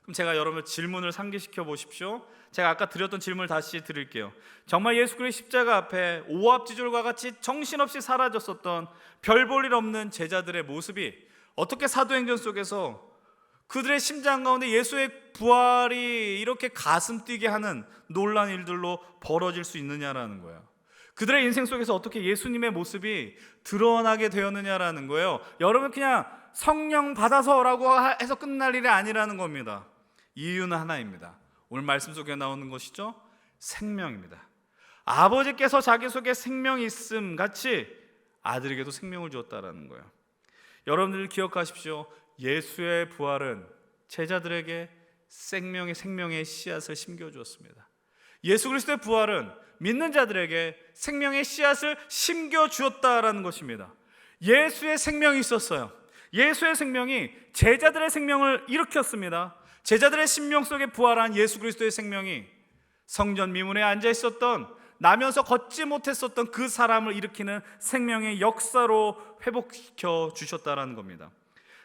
Speaker 1: 그럼 제가 여러분 질문을 상기시켜 보십시오. 제가 아까 드렸던 질문을 다시 드릴게요. 정말 예수 그리스도의 십자가 앞에 오합지졸과 같이 정신없이 사라졌었던 별 볼 일 없는 제자들의 모습이 어떻게 사도행전 속에서 그들의 심장 가운데 예수의 부활이 이렇게 가슴 뛰게 하는 놀라운 일들로 벌어질 수 있느냐라는 거예요. 그들의 인생 속에서 어떻게 예수님의 모습이 드러나게 되었느냐라는 거예요. 여러분, 그냥 성령 받아서라고 해서 끝날 일이 아니라는 겁니다. 이유는 하나입니다. 오늘 말씀 속에 나오는 것이죠. 생명입니다. 아버지께서 자기 속에 생명이 있음 같이 아들에게도 생명을 주었다라는 거예요. 여러분들 기억하십시오. 예수의 부활은 제자들에게 생명의 씨앗을 심겨주었습니다. 예수 그리스도의 부활은 믿는 자들에게 생명의 씨앗을 심겨주었다라는 것입니다. 예수의 생명이 있었어요. 예수의 생명이 제자들의 생명을 일으켰습니다. 제자들의 심령 속에 부활한 예수 그리스도의 생명이 성전 미문에 앉아 있었던, 나면서 걷지 못했었던 그 사람을 일으키는 생명의 역사로 회복시켜 주셨다라는 겁니다.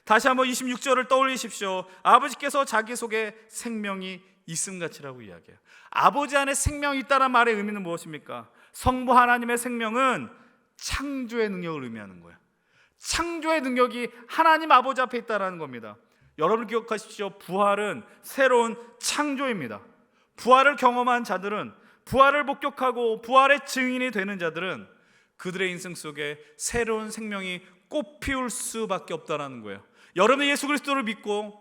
Speaker 1: 다시 한번 26절을 떠올리십시오. 아버지께서 자기 속에 생명이 있음같이라고 이야기해요. 아버지 안에 생명이 있다는 말의 의미는 무엇입니까? 성부 하나님의 생명은 창조의 능력을 의미하는 거예요. 창조의 능력이 하나님 아버지 앞에 있다는 겁니다. 여러분 기억하십시오. 부활은 새로운 창조입니다. 부활을 경험한 자들은, 부활을 목격하고 부활의 증인이 되는 자들은 그들의 인생 속에 새로운 생명이 꽃피울 수밖에 없다는 거예요. 여러분이 예수 그리스도를 믿고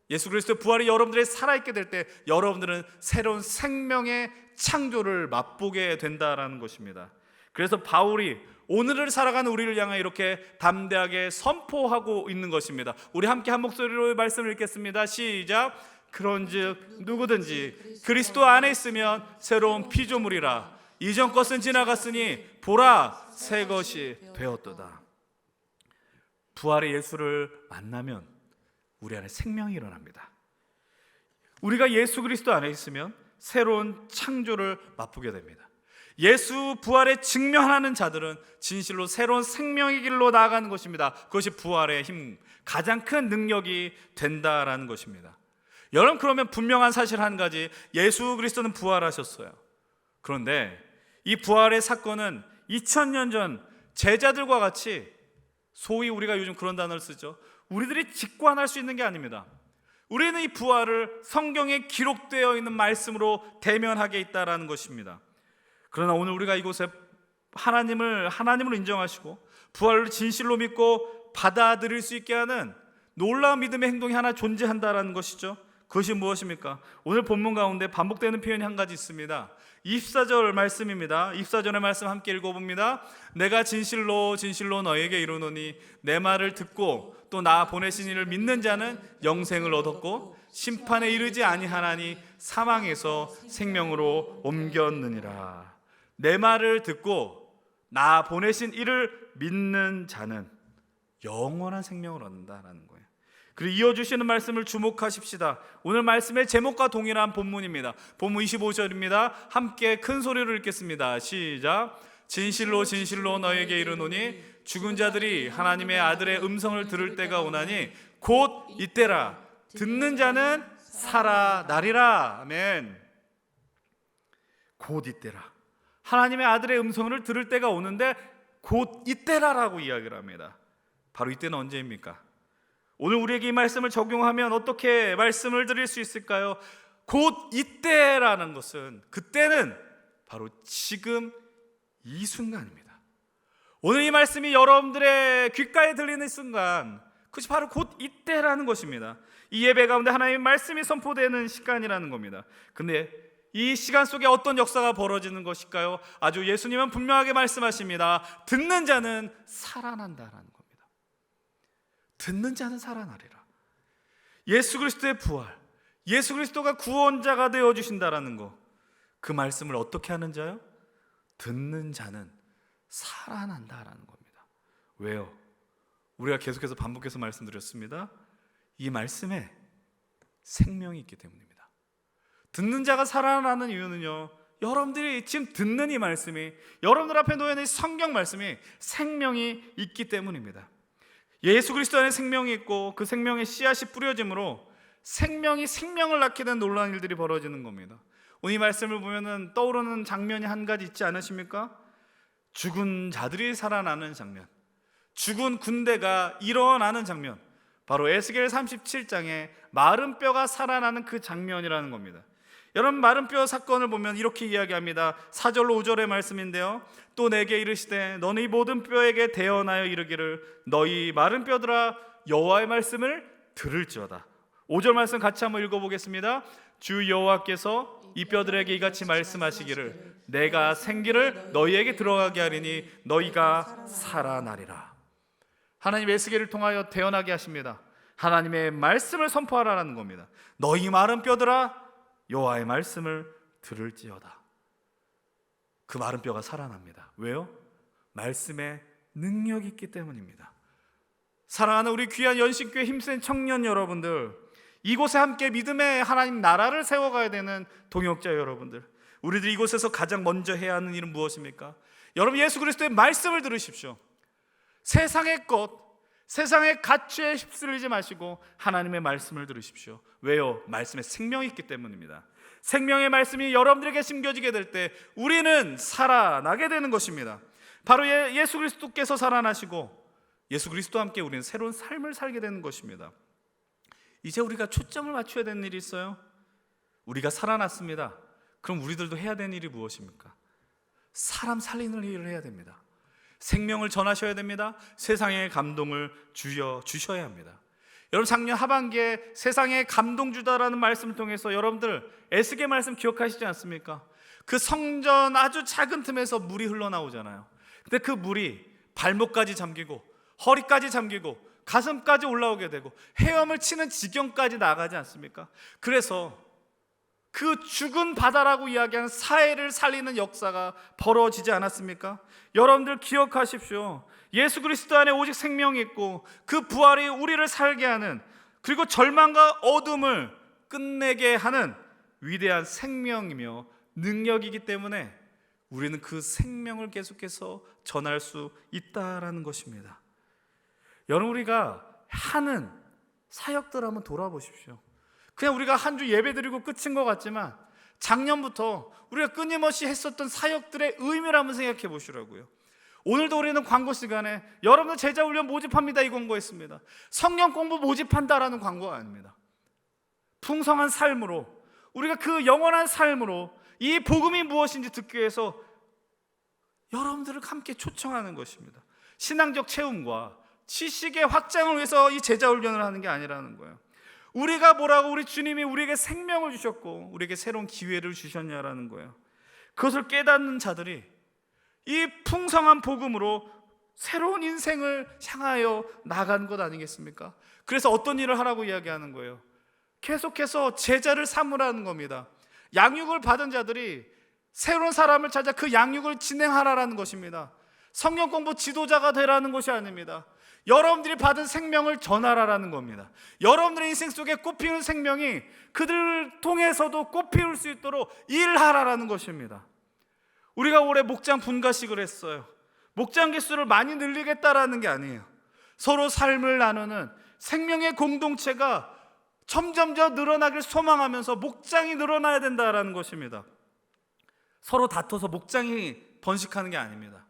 Speaker 1: 예수 그리스도의 부활이 여러분들의 살아있게 될 때 여러분들은 새로운 생명의 창조를 맛보게 된다라는 것입니다. 그래서 바울이 오늘을 살아가는 우리를 향해 이렇게 담대하게 선포하고 있는 것입니다. 우리 함께 한 목소리로 말씀을 읽겠습니다. 시작. 그런즉 누구든지 그리스도 안에 있으면 새로운 피조물이라. 이전 것은 지나갔으니 보라 새 것이 되었도다. 부활의 예수를 만나면 우리 안에 생명이 일어납니다. 우리가 예수 그리스도 안에 있으면 새로운 창조를 맛보게 됩니다. 예수 부활에 직면하는 자들은 진실로 새로운 생명의 길로 나아가는 것입니다. 그것이 부활의 힘, 가장 큰 능력이 된다라는 것입니다. 여러분, 그러면 분명한 사실 한 가지, 예수 그리스도는 부활하셨어요. 그런데 이 부활의 사건은 2000년 전 제자들과 같이, 소위 우리가 요즘 그런 단어를 쓰죠, 우리들이 직관할 수 있는 게 아닙니다. 우리는 이 부활을 성경에 기록되어 있는 말씀으로 대면하게 있다라는 것입니다. 그러나 오늘 우리가 이곳에 하나님을 인정하시고 부활을 진실로 믿고 받아들일 수 있게 하는 놀라운 믿음의 행동이 하나 존재한다라는 것이죠. 그것이 무엇입니까? 오늘 본문 가운데 반복되는 표현이 한 가지 있습니다. 24절 말씀입니다. 24절의 말씀 함께 읽어봅니다. 내가 진실로 너에게 이르노니 내 말을 듣고 또 나 보내신 이를 믿는 자는 영생을 얻었고 심판에 이르지 아니하나니 사망에서 생명으로 옮겼느니라. 내 말을 듣고 나 보내신 이를 믿는 자는 영원한 생명을 얻는다라는 거예요. 그리고 이어주시는 말씀을 주목하십시다. 오늘 말씀의 제목과 동일한 본문입니다. 본문 25절입니다. 함께 큰 소리로 읽겠습니다. 시작. 진실로 너에게 이르노니 죽은 자들이 하나님의 아들의 음성을 들을 때가 오나니 곧 이때라. 듣는 자는 살아나리라. 아멘. 곧 이때라. 하나님의 아들의 음성을 들을 때가 오는데 곧 이때라라고 이야기를 합니다. 바로 이때는 언제입니까? 오늘 우리에게 이 말씀을 적용하면 어떻게 말씀을 드릴 수 있을까요? 곧 이때라는 것은, 그때는 바로 지금 이 순간입니다. 오늘 이 말씀이 여러분들의 귓가에 들리는 순간, 그것이 바로 곧 이때라는 것입니다. 이 예배 가운데 하나님의 말씀이 선포되는 시간이라는 겁니다. 근데 이 시간 속에 어떤 역사가 벌어지는 것일까요? 아주 예수님은 분명하게 말씀하십니다. 듣는 자는 살아난다라는 겁니다. 듣는 자는 살아나리라. 예수 그리스도의 부활, 예수 그리스도가 구원자가 되어 주신다라는 거, 그 말씀을 어떻게 하는 자요? 듣는 자는 살아난다라는 겁니다. 왜요? 우리가 계속해서 반복해서 말씀드렸습니다. 이 말씀에 생명이 있기 때문입니다. 듣는 자가 살아나는 이유는요, 여러분들이 지금 듣는 이 말씀이, 여러분들 앞에 놓여 있는 성경 말씀이 생명이 있기 때문입니다. 예수 그리스도 안에 생명이 있고 그 생명의 씨앗이 뿌려짐으로 생명이 생명을 낳게 된 놀라운 일들이 벌어지는 겁니다. 오늘 이 말씀을 보면은 떠오르는 장면이 한 가지 있지 않으십니까? 죽은 자들이 살아나는 장면, 죽은 군대가 일어나는 장면, 바로 에스겔 37장에 마른 뼈가 살아나는 그 장면이라는 겁니다. 여러분, 마른 뼈 사건을 보면 이렇게 이야기합니다. 4절로 5절의 말씀인데요. 또 내게 이르시되 너는 이 모든 뼈에게 대언하여 이르기를 너희 마른 뼈들아 여호와의 말씀을 들을지어다. 5절 말씀 같이 한번 읽어보겠습니다. 주 여호와께서 이 뼈들에게 이같이 말씀하시기를 내가 생기를 너희에게 들어가게 하리니 너희가 살아나리라. 하나님 에스겔을 통하여 대언하게 하십니다. 하나님의 말씀을 선포하라는 겁니다. 너희 마른 뼈들아 여호와의 말씀을 들을지어다. 그 마른 뼈가 살아납니다. 왜요? 말씀에 능력이 있기 때문입니다. 사랑하는 우리 귀한 연신교회 힘센 청년 여러분들, 이곳에 함께 믿음의 하나님 나라를 세워가야 되는 동역자 여러분들, 우리들이 이곳에서 가장 먼저 해야 하는 일은 무엇입니까? 여러분, 예수 그리스도의 말씀을 들으십시오. 세상의 것, 세상의 가치에 휩쓸리지 마시고 하나님의 말씀을 들으십시오. 왜요? 말씀에 생명이 있기 때문입니다. 생명의 말씀이 여러분들에게 심겨지게 될 때 우리는 살아나게 되는 것입니다. 바로 예수 그리스도께서 살아나시고 예수 그리스도와 함께 우리는 새로운 삶을 살게 되는 것입니다. 이제 우리가 초점을 맞춰야 되는 일이 있어요. 우리가 살아났습니다. 그럼 우리들도 해야 되는 일이 무엇입니까? 사람 살리는 일을 해야 됩니다. 생명을 전하셔야 됩니다. 세상에 감동을 주셔야 합니다. 여러분, 작년 하반기에 세상에 감동 주다라는 말씀을 통해서 여러분들 에스겔 말씀 기억하시지 않습니까? 그 성전 아주 작은 틈에서 물이 흘러나오잖아요. 근데 그 물이 발목까지 잠기고 허리까지 잠기고 가슴까지 올라오게 되고 헤엄을 치는 지경까지 나가지 않습니까? 그래서 그 죽은 바다라고 이야기하는 사해를 살리는 역사가 벌어지지 않았습니까? 여러분들 기억하십시오. 예수 그리스도 안에 오직 생명이 있고 그 부활이 우리를 살게 하는, 그리고 절망과 어둠을 끝내게 하는 위대한 생명이며 능력이기 때문에 우리는 그 생명을 계속해서 전할 수 있다라는 것입니다. 여러분, 우리가 하는 사역들 한번 돌아보십시오. 그냥 우리가 한 주 예배 드리고 끝인 것 같지만 작년부터 우리가 끊임없이 했었던 사역들의 의미를 한번 생각해 보시라고요. 오늘도 우리는 광고 시간에 여러분들 제자훈련 모집합니다 이 광고했습니다. 성경 공부 모집한다라는 광고가 아닙니다. 풍성한 삶으로, 우리가 그 영원한 삶으로 이 복음이 무엇인지 듣기 위해서 여러분들을 함께 초청하는 것입니다. 신앙적 체험과 지식의 확장을 위해서 이 제자훈련을 하는 게 아니라는 거예요. 우리가 뭐라고 우리 주님이 우리에게 생명을 주셨고 우리에게 새로운 기회를 주셨냐라는 거예요. 그것을 깨닫는 자들이 이 풍성한 복음으로 새로운 인생을 향하여 나간 것 아니겠습니까? 그래서 어떤 일을 하라고 이야기하는 거예요? 계속해서 제자를 삼으라는 겁니다. 양육을 받은 자들이 새로운 사람을 찾아 그 양육을 진행하라는 것입니다. 성경 공부 지도자가 되라는 것이 아닙니다. 여러분들이 받은 생명을 전하라는 겁니다. 여러분들의 인생 속에 꽃피우는 생명이 그들을 통해서도 꽃피울 수 있도록 일하라는 것입니다. 우리가 올해 목장 분가식을 했어요. 목장 개수를 많이 늘리겠다라는 게 아니에요. 서로 삶을 나누는 생명의 공동체가 점점 더 늘어나길 소망하면서 목장이 늘어나야 된다라는 것입니다. 서로 다퉈서 목장이 번식하는 게 아닙니다.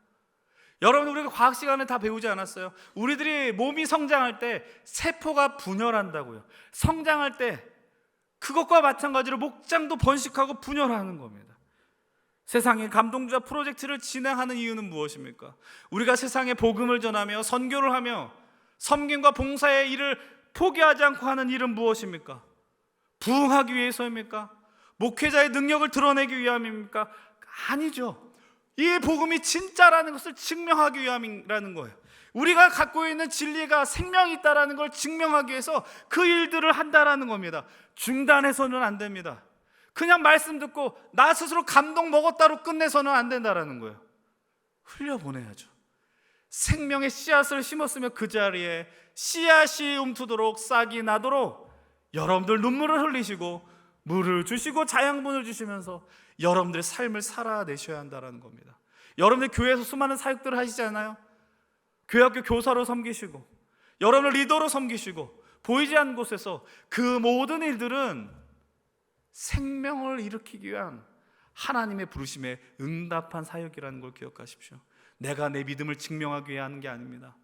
Speaker 1: 여러분, 우리가 과학 시간에 다 배우지 않았어요? 우리들이 몸이 성장할 때 세포가 분열한다고요. 성장할 때 그것과 마찬가지로 목장도 번식하고 분열하는 겁니다. 세상에 감동자 프로젝트를 진행하는 이유는 무엇입니까? 우리가 세상에 복음을 전하며 선교를 하며 섬김과 봉사의 일을 포기하지 않고 하는 일은 무엇입니까? 부흥하기 위해서입니까? 목회자의 능력을 드러내기 위함입니까? 아니죠. 이 복음이 진짜라는 것을 증명하기 위함이라는 거예요. 우리가 갖고 있는 진리가 생명이 있다라는 걸 증명하기 위해서 그 일들을 한다라는 겁니다. 중단해서는 안 됩니다. 그냥 말씀 듣고 나 스스로 감동 먹었다로 끝내서는 안 된다라는 거예요. 흘려보내야죠. 생명의 씨앗을 심었으면 그 자리에 씨앗이 움트도록 싹이 나도록 여러분들 눈물을 흘리시고 물을 주시고 자양분을 주시면서 여러분들의 삶을 살아내셔야 한다는 겁니다. 여러분들 교회에서 수많은 사역들을 하시잖아요. 교회학교 교사로 섬기시고 여러분을 리더로 섬기시고 보이지 않는 곳에서 그 모든 일들은 생명을 일으키기 위한 하나님의 부르심에 응답한 사역이라는 걸 기억하십시오. 내가 내 믿음을 증명하기 위해 하는 게 아닙니다.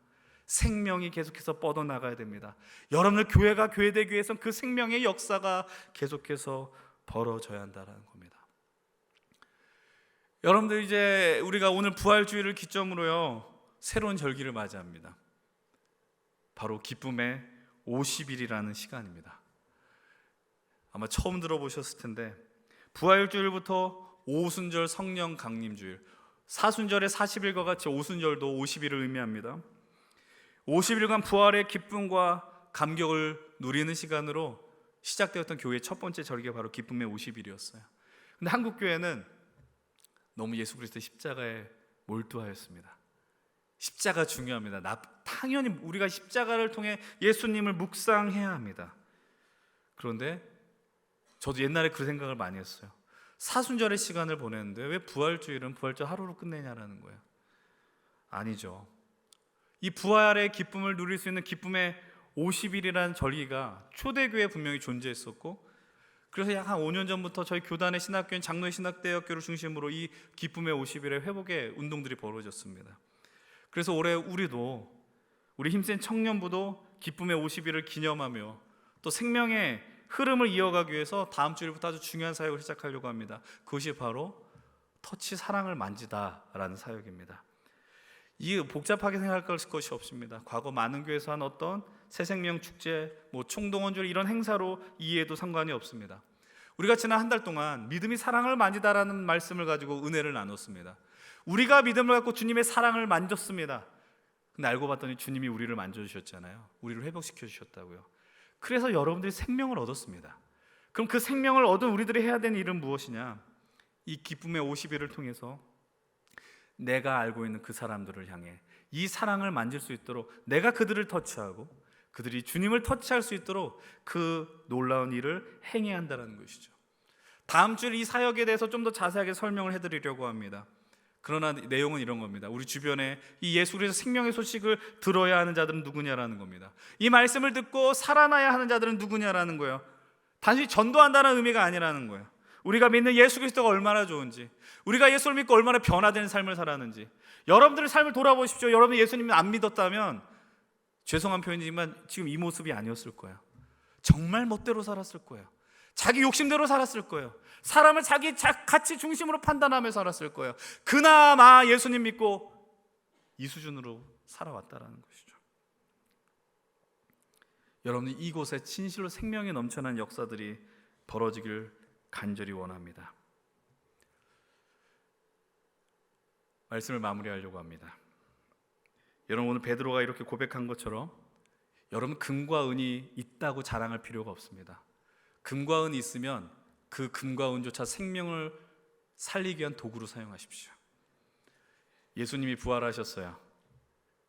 Speaker 1: 생명이 계속해서 뻗어나가야 됩니다. 여러분들 교회가 교회되기 위해서는 그 생명의 역사가 계속해서 벌어져야 한다는 겁니다. 여러분들, 이제 우리가 오늘 부활주의를 기점으로요 새로운 절기를 맞이합니다. 바로 기쁨의 50일이라는 시간입니다. 아마 처음 들어보셨을 텐데 부활주일부터 오순절 성령 강림주일, 사순절의 40일과 같이 오순절도 50일을 의미합니다. 50일간 부활의 기쁨과 감격을 누리는 시간으로 시작되었던 교회의 첫 번째 절기가 바로 기쁨의 50일이었어요. 근데 한국 교회는 너무 예수 그리스도의 십자가에 몰두하였습니다. 십자가 중요합니다. 당연히 우리가 십자가를 통해 예수님을 묵상해야 합니다. 그런데 저도 옛날에 그 생각을 많이 했어요. 사순절의 시간을 보냈는데 왜 부활주일은 부활절 하루로 끝내냐라는 거예요. 아니죠. 이 부활의 기쁨을 누릴 수 있는 기쁨의 50일이라는 절기가 초대교회에 분명히 존재했었고, 그래서 약 한 5년 전부터 저희 교단의 신학교인 장로의 신학대학교를 중심으로 이 기쁨의 50일의 회복의 운동들이 벌어졌습니다. 그래서 올해 우리 힘센 청년부도 기쁨의 50일을 기념하며 또 생명의 흐름을 이어가기 위해서 다음 주일부터 아주 중요한 사역을 시작하려고 합니다. 그것이 바로 터치 사랑을 만지다라는 사역입니다. 이 복잡하게 생각할 것이 없습니다. 과거 많은 교회에서 한 어떤 새생명 축제, 총동원절 이런 행사로 이해해도 상관이 없습니다. 우리가 지난 한 달 동안 믿음이 사랑을 만지다라는 말씀을 가지고 은혜를 나눴습니다. 우리가 믿음을 갖고 주님의 사랑을 만졌습니다. 근데 알고 봤더니 주님이 우리를 만져주셨잖아요. 우리를 회복시켜 주셨다고요. 그래서 여러분들이 생명을 얻었습니다. 그럼 그 생명을 얻은 우리들이 해야 되는 일은 무엇이냐? 이 기쁨의 50일을 통해서 내가 알고 있는 그 사람들을 향해 이 사랑을 만질 수 있도록 내가 그들을 터치하고 그들이 주님을 터치할 수 있도록 그 놀라운 일을 행해야 한다는 것이죠. 다음 주에 이 사역에 대해서 좀 더 자세하게 설명을 해드리려고 합니다. 그러나 내용은 이런 겁니다. 우리 주변에 이 예수 그리스도 생명의 소식을 들어야 하는 자들은 누구냐라는 겁니다. 이 말씀을 듣고 살아나야 하는 자들은 누구냐라는 거예요. 단순히 전도한다는 의미가 아니라는 거예요. 우리가 믿는 예수 그리스도가 얼마나 좋은지, 우리가 예수를 믿고 얼마나 변화되는 삶을 살았는지, 여러분들의 삶을 돌아보십시오. 여러분이 예수님을 안 믿었다면 죄송한 표현이지만 지금 이 모습이 아니었을 거예요. 정말 멋대로 살았을 거예요. 자기 욕심대로 살았을 거예요. 사람을 자기 가치 중심으로 판단하며 살았을 거예요. 그나마 예수님 믿고 이 수준으로 살아왔다라는 것이죠. 여러분, 이곳에 진실로 생명이 넘쳐난 역사들이 벌어지길 간절히 원합니다. 말씀을 마무리하려고 합니다. 여러분, 오늘 베드로가 이렇게 고백한 것처럼 여러분 금과 은이 있다고 자랑할 필요가 없습니다. 금과 은이 있으면 그 금과 은조차 생명을 살리기 위한 도구로 사용하십시오. 예수님이 부활하셨어요.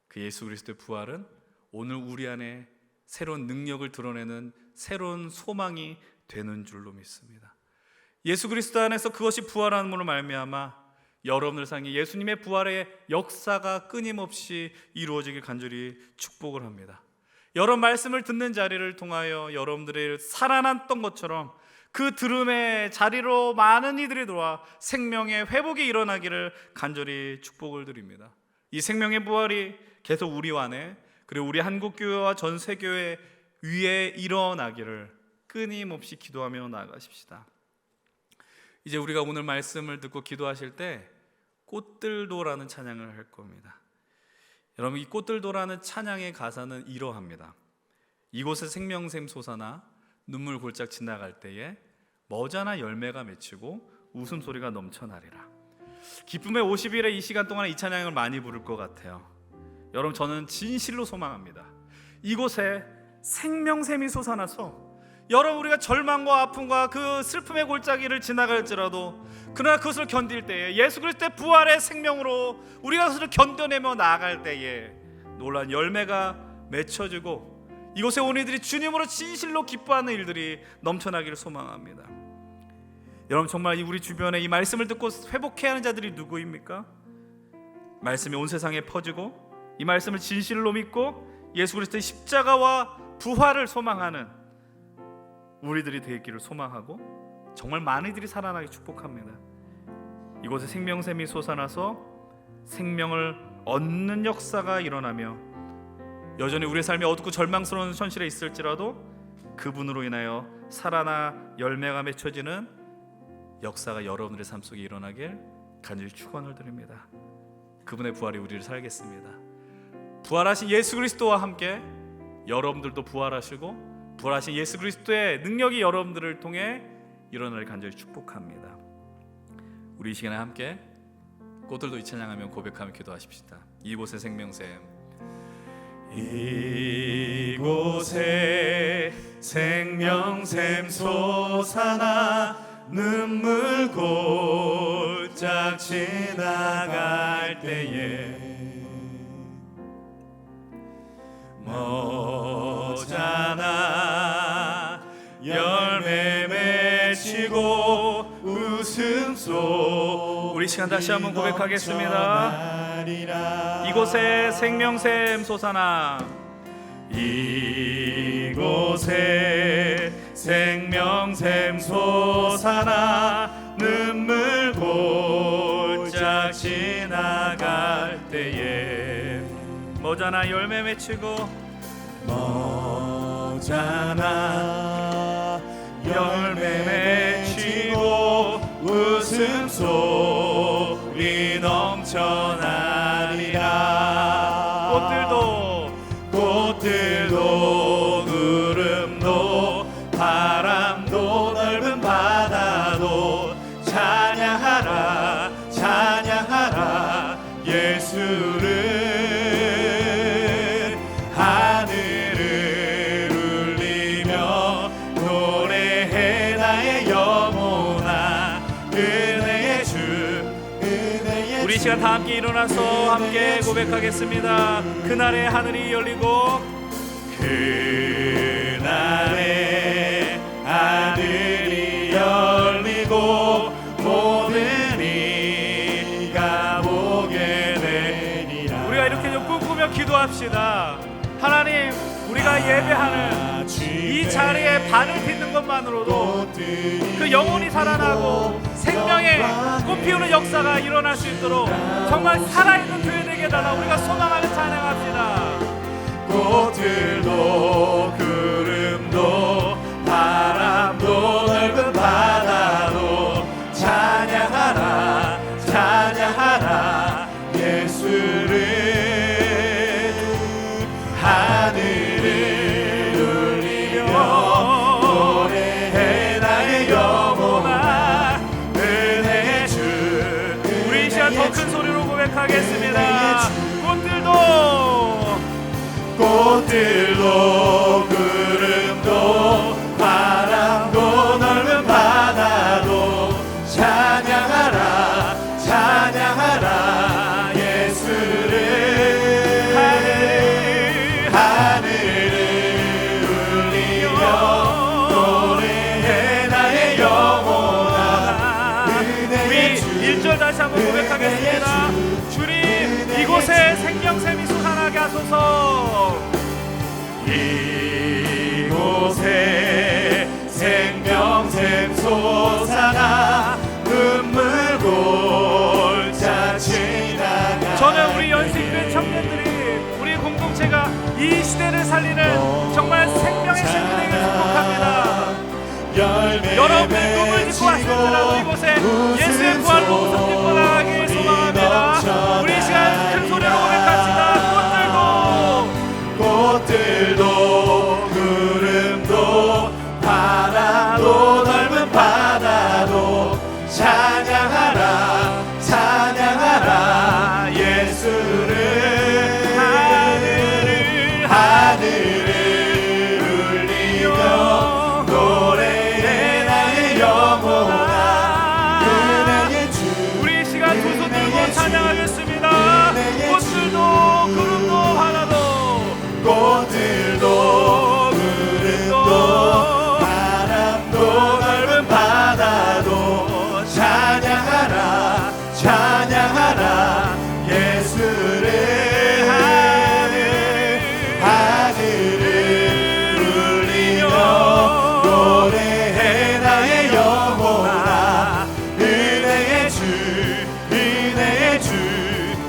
Speaker 1: 그 예수 그리스도의 부활은 오늘 우리 안에 새로운 능력을 드러내는 새로운 소망이 되는 줄로 믿습니다. 예수 그리스도 안에서 그것이 부활함으로 말미암아 여러분들 상에 예수님의 부활의 역사가 끊임없이 이루어지길 간절히 축복을 합니다. 여러 말씀을 듣는 자리를 통하여 여러분들의 살아났던 것처럼 그 들음의 자리로 많은 이들이 들어와 생명의 회복이 일어나기를 간절히 축복을 드립니다. 이 생명의 부활이 계속 우리 안에 그리고 우리 한국교회와 전 세교회 위에 일어나기를 끊임없이 기도하며 나아가십시다. 이제 우리가 오늘 말씀을 듣고 기도하실 때 꽃들도라는 찬양을 할 겁니다. 여러분, 이 꽃들도라는 찬양의 가사는 이러합니다. 이곳에 생명샘 솟아나 눈물 골짝 지나갈 때에 머자나 열매가 맺히고 웃음소리가 넘쳐나리라. 기쁨의 50일의 이 시간 동안에 이 찬양을 많이 부를 것 같아요. 여러분, 저는 진실로 소망합니다. 이곳에 생명샘이 솟아나서 여러분, 우리가 절망과 아픔과 그 슬픔의 골짜기를 지나갈지라도 그러나 그것을 견딜 때에 예수 그리스도의 부활의 생명으로 우리가 그것을 견뎌내며 나아갈 때에 놀라운 열매가 맺혀지고 이곳에 온 이들이 주님으로 진실로 기뻐하는 일들이 넘쳐나기를 소망합니다. 여러분, 정말 우리 주변에 이 말씀을 듣고 회복해야 하는 자들이 누구입니까? 말씀이 온 세상에 퍼지고 이 말씀을 진실로 믿고 예수 그리스도의 십자가와 부활을 소망하는 우리들이 되기를 소망하고 정말 많은 이들이 살아나기 축복합니다. 이곳에 생명샘이 솟아나서 생명을 얻는 역사가 일어나며 여전히 우리의 삶이 어둡고 절망스러운 현실에 있을지라도 그분으로 인하여 살아나 열매가 맺혀지는 역사가 여러분들의 삶 속에 일어나길 간절히 축원을 드립니다. 그분의 부활이 우리를 살겠습니다. 부활하신 예수 그리스도와 함께 여러분들도 부활하시고 부활하신 예수 그리스도의 능력이 여러분들을 통해 일어나를 간절히 축복합니다. 우리 이 시간에 함께 꽃들도 이 찬양하며 고백하며 기도하십시다. 이곳의 생명샘,
Speaker 3: 이곳에 생명샘 솟아나 눈물 골짝 지나갈 때에 머자나 열매 맺히고 웃음소리
Speaker 1: 우리 시간 다시 한번 고백하겠습니다. 이곳에 생명샘 솟아나
Speaker 3: 이곳에 생명샘 솟아나 눈물 골짝 지나갈 때에
Speaker 1: 머자나 열매 맺히고
Speaker 3: 머자나 열매 맺히고 웃음소리 넘쳐나리라. 꽃들도 구름도 바람도 넓은 바다
Speaker 1: 우리 이 시간 다 함께 일어나서 함께 고백하겠습니다. 그날에 하늘이 열리고
Speaker 3: 그날에 하늘이 열리고 모든 이가 보게 되리라.
Speaker 1: 우리가 이렇게 좀 꿈꾸며 기도합시다. 하나님, 우리가 예배하는 이 자리에 발을 딛는 것만으로도 그 영혼이 살아나고 생명의 꽃피우는 역사가 일어날 수 있도록 정말 살아있는 교회 되게 해달라. 우리가 소망하며 찬양합시다.
Speaker 3: 꽃들도 구름도 바람도 넓은 바다도 찬양하라 찬양하라 예수를. 하늘을 울리며 노래해 나의 영혼아 은혜의 주.
Speaker 1: 우리 이 시간 더 큰 소리로 고백하겠습니다.
Speaker 3: 꽃들도 구름도 바람도 넓은 바다도 찬양하라 찬양하라 예수를. 하늘을 울리며 노래해 나의 영혼아 은혜의 주.
Speaker 1: 1절 다시 한번 고백하겠습니다. 주님, 이곳에 생명샘이 솟아나게 하소서.
Speaker 3: 이곳에 생명샘 솟아나 눈물 골짜 지나가.
Speaker 1: 저는 우리 연식교회 청년들이 우리 공동체가 이 시대를 살리는 정말 생명의 샘이 되기를 축복합니다. 여러분의 꿈을 짓고 왔을지라도 이곳에 예수의 부활 모습 짓고 나가길 소망합니다. 우리 이 시간 큰 소리로 고백합시다.
Speaker 3: 꽃들도 구름도 바다도 넓은 바다도 찬양하라 찬양하라 예수를. 하늘을 울리며 노래해 나의 영혼아 은혜의 주.
Speaker 1: 우리 이 시간 두 손 들고 찬양하겠습니다. 꽃들도 구름도 바다도
Speaker 3: 꽃들도 구름도 바람도 넓은 바다도 찬양하라 찬양하라 예수를. 하늘을 울리며 노래해 나의 영혼아 은혜의 주 은혜의 주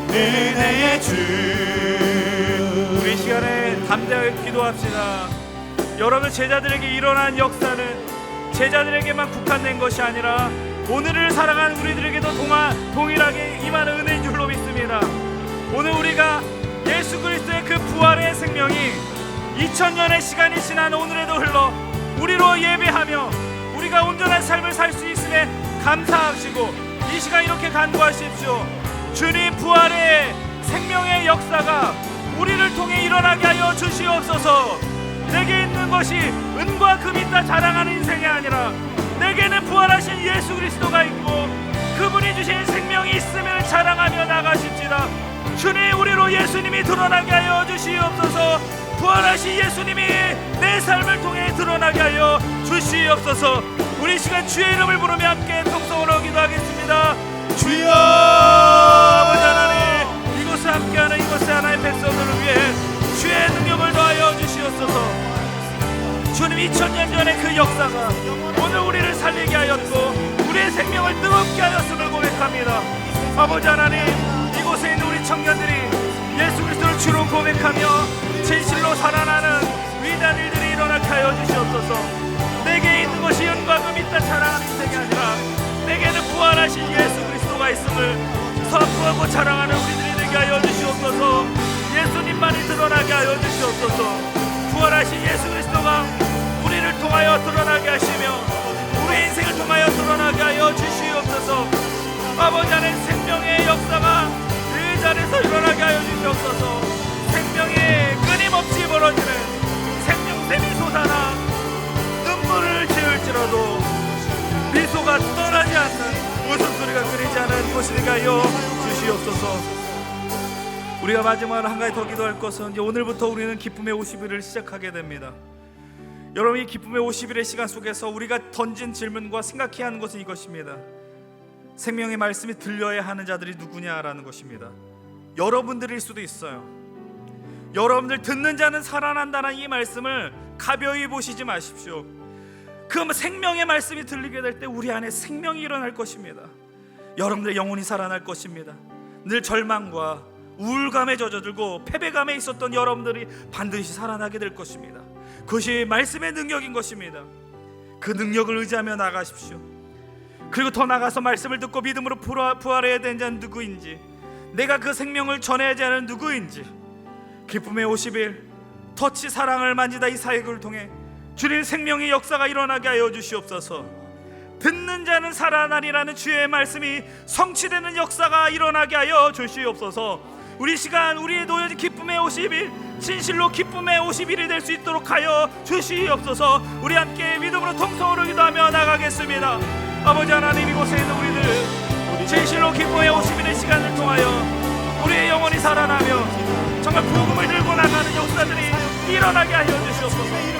Speaker 3: 은혜의 주.
Speaker 1: 우리 이 시간에 담대하게 기도합시다. 여러분, 제자들에게 일어난 역사는 제자들에게만 국한된 것이 아니라 오늘을 살아가는 우리들에게도 동일하게 임하는 은혜인 줄로 믿습니다. 오늘 우리가 예수 그리스도의 그 부활의 생명이 2000년의 시간이 지난 오늘에도 흘러 우리로 예배하며 우리가 온전한 삶을 살 수 있음에 감사하시고 이 시간 이렇게 간구하십시오. 주님, 부활의 생명의 역사가 우리를 통해 일어나게 하여 주시옵소서. 내게 있는 것이 은과 금이 있다 자랑하는 인생이 아니라 내게는 부활하신 예수 그리스도가 있고 그분이 주신 생명이 있음을 자랑하며 나가십시다. 주님, 우리로 예수님이 드러나게 하여 주시옵소서. 부활하신 예수님이 내 삶을 통해 드러나게 하여 주시옵소서. 우리 시간 주의 이름을 부르며 함께 통성으로 기도하겠습니다. 주여, 아버지 하나님, 이곳을 함께하는 이곳의 하나의 백성들을 위해 주의 능력을 더하여 주시옵소서. 주님, 2000년 전의 그 역사가 오늘 우리를 살리게 하였고 우리의 생명을 뜨겁게 하였음을 고백합니다. 아버지 하나님, 이곳에 있는 우리 청년들이 예수 그리스도를 주로 고백하며 진실로 살아나는 위대한 일들이 일어나게 하여 주시옵소서. 내게 있는 것이 은과 금 있다 자랑하는 인생이 아니라 내게는 부활하신 예수 그리스도가 있음을 선포하고 자랑하는 우리들이 되게 하여 주시옵소서. 예수님만이 드러나게 하여 주시옵소서. 부활하신 예수 그리스도가 우리를 통하여 드러나게 하시며 우리 인생을 통하여 드러나게 하여 주시옵소서. 아버지 하나님, 생명의 역사가 그 자리에서 일어나게 하여 주시옵소서. 생명이 끊임없이 벌어지는 생명샘이 솟아나 눈물을 지을지라도 미소가 떠나지 않는 웃음소리가 끊이지 않은 곳이 되게 하여 주시옵소서. 주시옵소서. 우리가 마지막으로 한 가지 더 기도할 것은 이제 오늘부터 우리는 기쁨의 50일을 시작하게 됩니다. 여러분, 이 기쁨의 50일의 시간 속에서 우리가 던진 질문과 생각해야 하는 것은 이것입니다. 생명의 말씀이 들려야 하는 자들이 누구냐라는 것입니다. 여러분들일 수도 있어요. 여러분들 듣는 자는 살아난다는 이 말씀을 가벼이 보시지 마십시오. 그 생명의 말씀이 들리게 될 때 우리 안에 생명이 일어날 것입니다. 여러분들의 영혼이 살아날 것입니다. 늘 절망과 우울감에 젖어들고 패배감에 있었던 여러분들이 반드시 살아나게 될 것입니다. 그것이 말씀의 능력인 것입니다. 그 능력을 의지하며 나가십시오. 그리고 더 나가서 말씀을 듣고 믿음으로 부활해야 되는 자는 누구인지, 내가 그 생명을 전해야지 하는 누구인지, 기쁨의 50일 터치 사랑을 만지다 이 사역을 통해 주님 생명의 역사가 일어나게 하여 주시옵소서. 듣는 자는 살아나리라는 주의 말씀이 성취되는 역사가 일어나게 하여 주시옵소서. 우리 시간 우리의 놓여진 기쁨의 50일, 진실로 기쁨의 50일이 될 수 있도록 하여 주시옵소서. 우리 함께 믿음으로 통성으로 기도하며 나가겠습니다. 아버지 하나님, 이곳에 있는 우리들 진실로 기쁨의 50일의 시간을 통하여 우리의 영혼이 살아나며 정말 복음을 들고 나가는 역사들이 일어나게 하여 주시옵소서.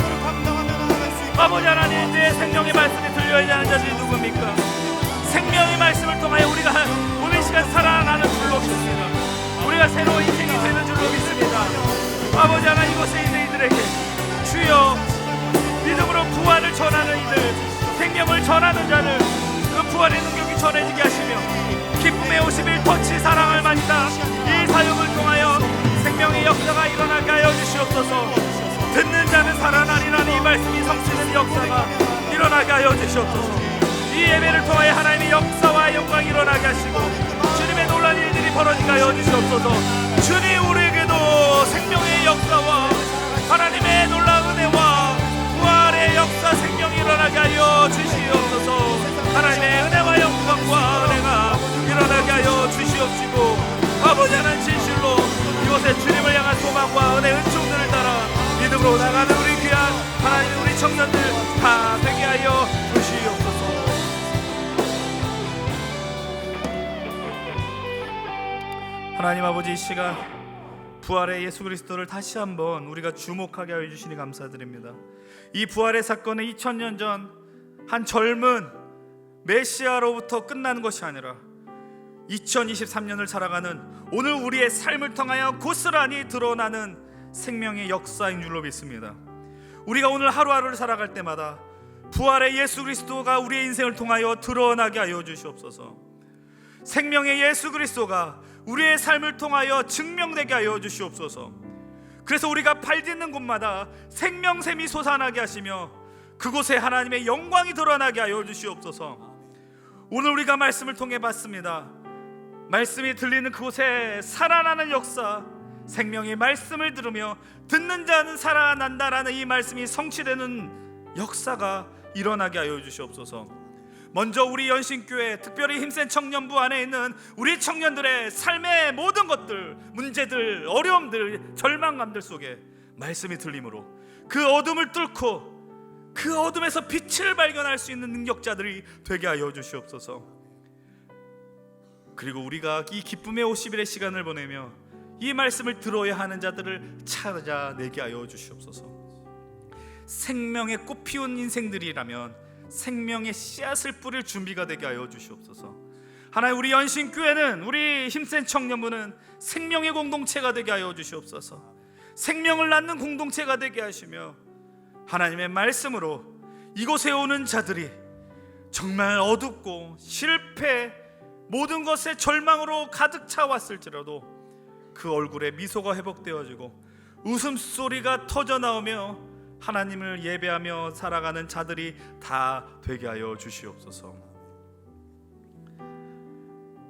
Speaker 1: 아버지 하나님, 이제 생명의 말씀이 들려야 하는 자들이 누굽니까? 생명의 말씀을 통하여 우리가 오늘 시간 살아나는 줄로 믿습니다. 우리가 새로운 인생이 되는 줄로 믿습니다. 아버지 하나님, 이곳에 있는 이들에게 주여 믿음으로 부활을 전하는 이들, 생명을 전하는 자를 그 부활의 능력이 전해지게 하시며 기쁨의 50일 터치 사랑을 만지다 이 사역을 통하여 생명의 역사가 일어나게 하여 주시옵소서. 듣는 자는 살아나리라는 이 말씀이 성취되는 역사가 일어나게 하여 주시옵소서. 이 예배를 통하여 하나님의 역사와 영광이 일어나게 하시고 주님의 놀라운 일들이 벌어지게 하여 주시옵소서. 주님, 우리에게도 생명의 역사와 하나님의 놀라운 은혜와 부활의 역사, 생명이 일어나게 하여 주시옵소서. 하나님의 은혜와 영광과 은혜가 일어나게 하여 주시옵시고, 아버지 하나님, 진실로 이곳에 주님을 향한 소망과 은혜, 은총들을 따라 믿음으로 나가는 우리 귀한 하나님, 우리 청년들 다 되게 하여 주시옵소서. 하나님 아버지, 이 시간 부활의 예수 그리스도를 다시 한번 우리가 주목하게 하여 주시니 감사드립니다. 이 부활의 사건은 2000년 전 한 젊은 메시아로부터 끝나는 것이 아니라 2023년을 살아가는 오늘 우리의 삶을 통하여 고스란히 드러나는 생명의 역사인 줄로 믿습니다. 우리가 오늘 하루하루를 살아갈 때마다 부활의 예수 그리스도가 우리의 인생을 통하여 드러나게 하여 주시옵소서. 생명의 예수 그리스도가 우리의 삶을 통하여 증명되게 하여 주시옵소서. 그래서 우리가 발 딛는 곳마다 생명샘이 솟아나게 하시며 그곳에 하나님의 영광이 드러나게 하여 주시옵소서. 오늘 우리가 말씀을 통해 봤습니다. 말씀이 들리는 그곳에 살아나는 역사, 생명의 말씀을 들으며 듣는 자는 살아난다라는 이 말씀이 성취되는 역사가 일어나게 하여 주시옵소서. 먼저 우리 연신교회, 특별히 힘센 청년부 안에 있는 우리 청년들의 삶의 모든 것들, 문제들, 어려움들, 절망감들 속에 말씀이 들림으로 그 어둠을 뚫고 그 어둠에서 빛을 발견할 수 있는 능력자들이 되게 하여 주시옵소서. 그리고 우리가 이 기쁨의 50일의 시간을 보내며 이 말씀을 들어야 하는 자들을 찾아내게 하여 주시옵소서. 생명의 꽃 피운 인생들이라면 생명의 씨앗을 뿌릴 준비가 되게 하여 주시옵소서. 하나님, 우리 연신교회는, 우리 힘센 청년부는 생명의 공동체가 되게 하여 주시옵소서. 생명을 낳는 공동체가 되게 하시며 하나님의 말씀으로 이곳에 오는 자들이 정말 어둡고 실패, 모든 것에 절망으로 가득 차왔을지라도 그 얼굴에 미소가 회복되어지고 웃음소리가 터져나오며 하나님을 예배하며 살아가는 자들이 다 되게 하여 주시옵소서.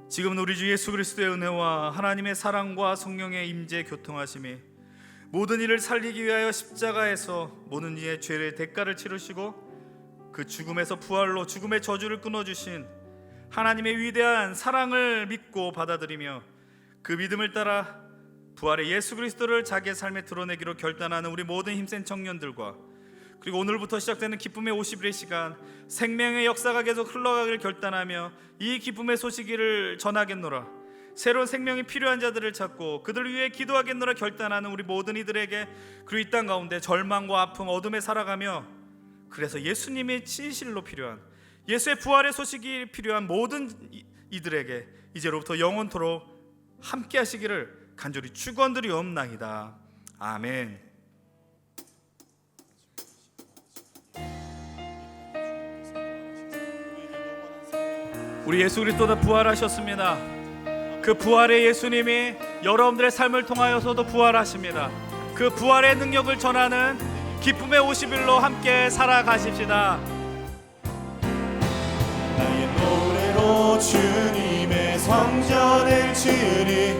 Speaker 1: 지금은 우리 주 예수 그리스도의 은혜와 하나님의 사랑과 성령의 임재 교통하심이 모든 이를 살리기 위하여 십자가에서 모든 이의 죄의 대가를 치르시고 그 죽음에서 부활로 죽음의 저주를 끊어주신 하나님의 위대한 사랑을 믿고 받아들이며 그 믿음을 따라 부활의 예수 그리스도를 자기의 삶에 드러내기로 결단하는 우리 모든 힘센 청년들과, 그리고 오늘부터 시작되는 기쁨의 50일의 시간, 생명의 역사가 계속 흘러가기를 결단하며 이 기쁨의 소식을 전하겠노라. 새로운 생명이 필요한 자들을 찾고 그들을 위해 기도하겠노라 결단하는 우리 모든 이들에게, 그리고 이 땅 가운데 절망과 아픔, 어둠에 살아가며 그래서 예수님의 진실로 필요한, 예수의 부활의 소식이 필요한 모든 이들에게 이제로부터 영원토록 함께 하시기를 간절히 축원드리옵나이다. 아멘. 우리 예수 그리스도가 부활하셨습니다. 그 부활의 예수님이 여러분들의 삶을 통하여서도 부활하십니다. 그 부활의 능력을 전하는 기쁨의 50일로 함께 살아가십시다.
Speaker 3: 나의 노래로 주님의 성전을 치니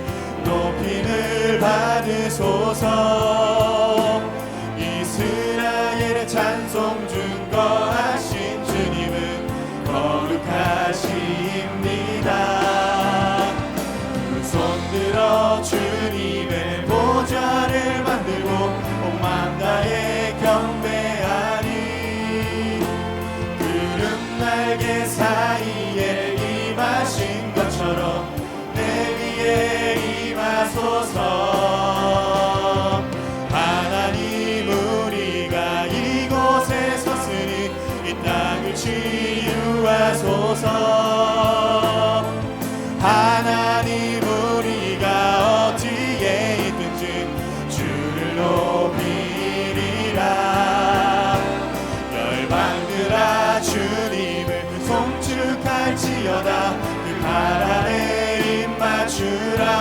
Speaker 3: 높임을 받으소서. 이스라엘의 찬송 증거하신 주님은 거룩하십니다. 두 손 들어 주님의 보좌를 만들고 온 마음 다해 경배하니 구름 날개 사이에 임하신 것처럼 내 위에 임하소서. 하나님 우리가 이곳에 섰으니 이 땅을 치유하소서. 하나님 우리가 어디에 있든지 주를 높이리라. 열방들아 주님을 송축할지어다. 그 발 아래 입 맞추라.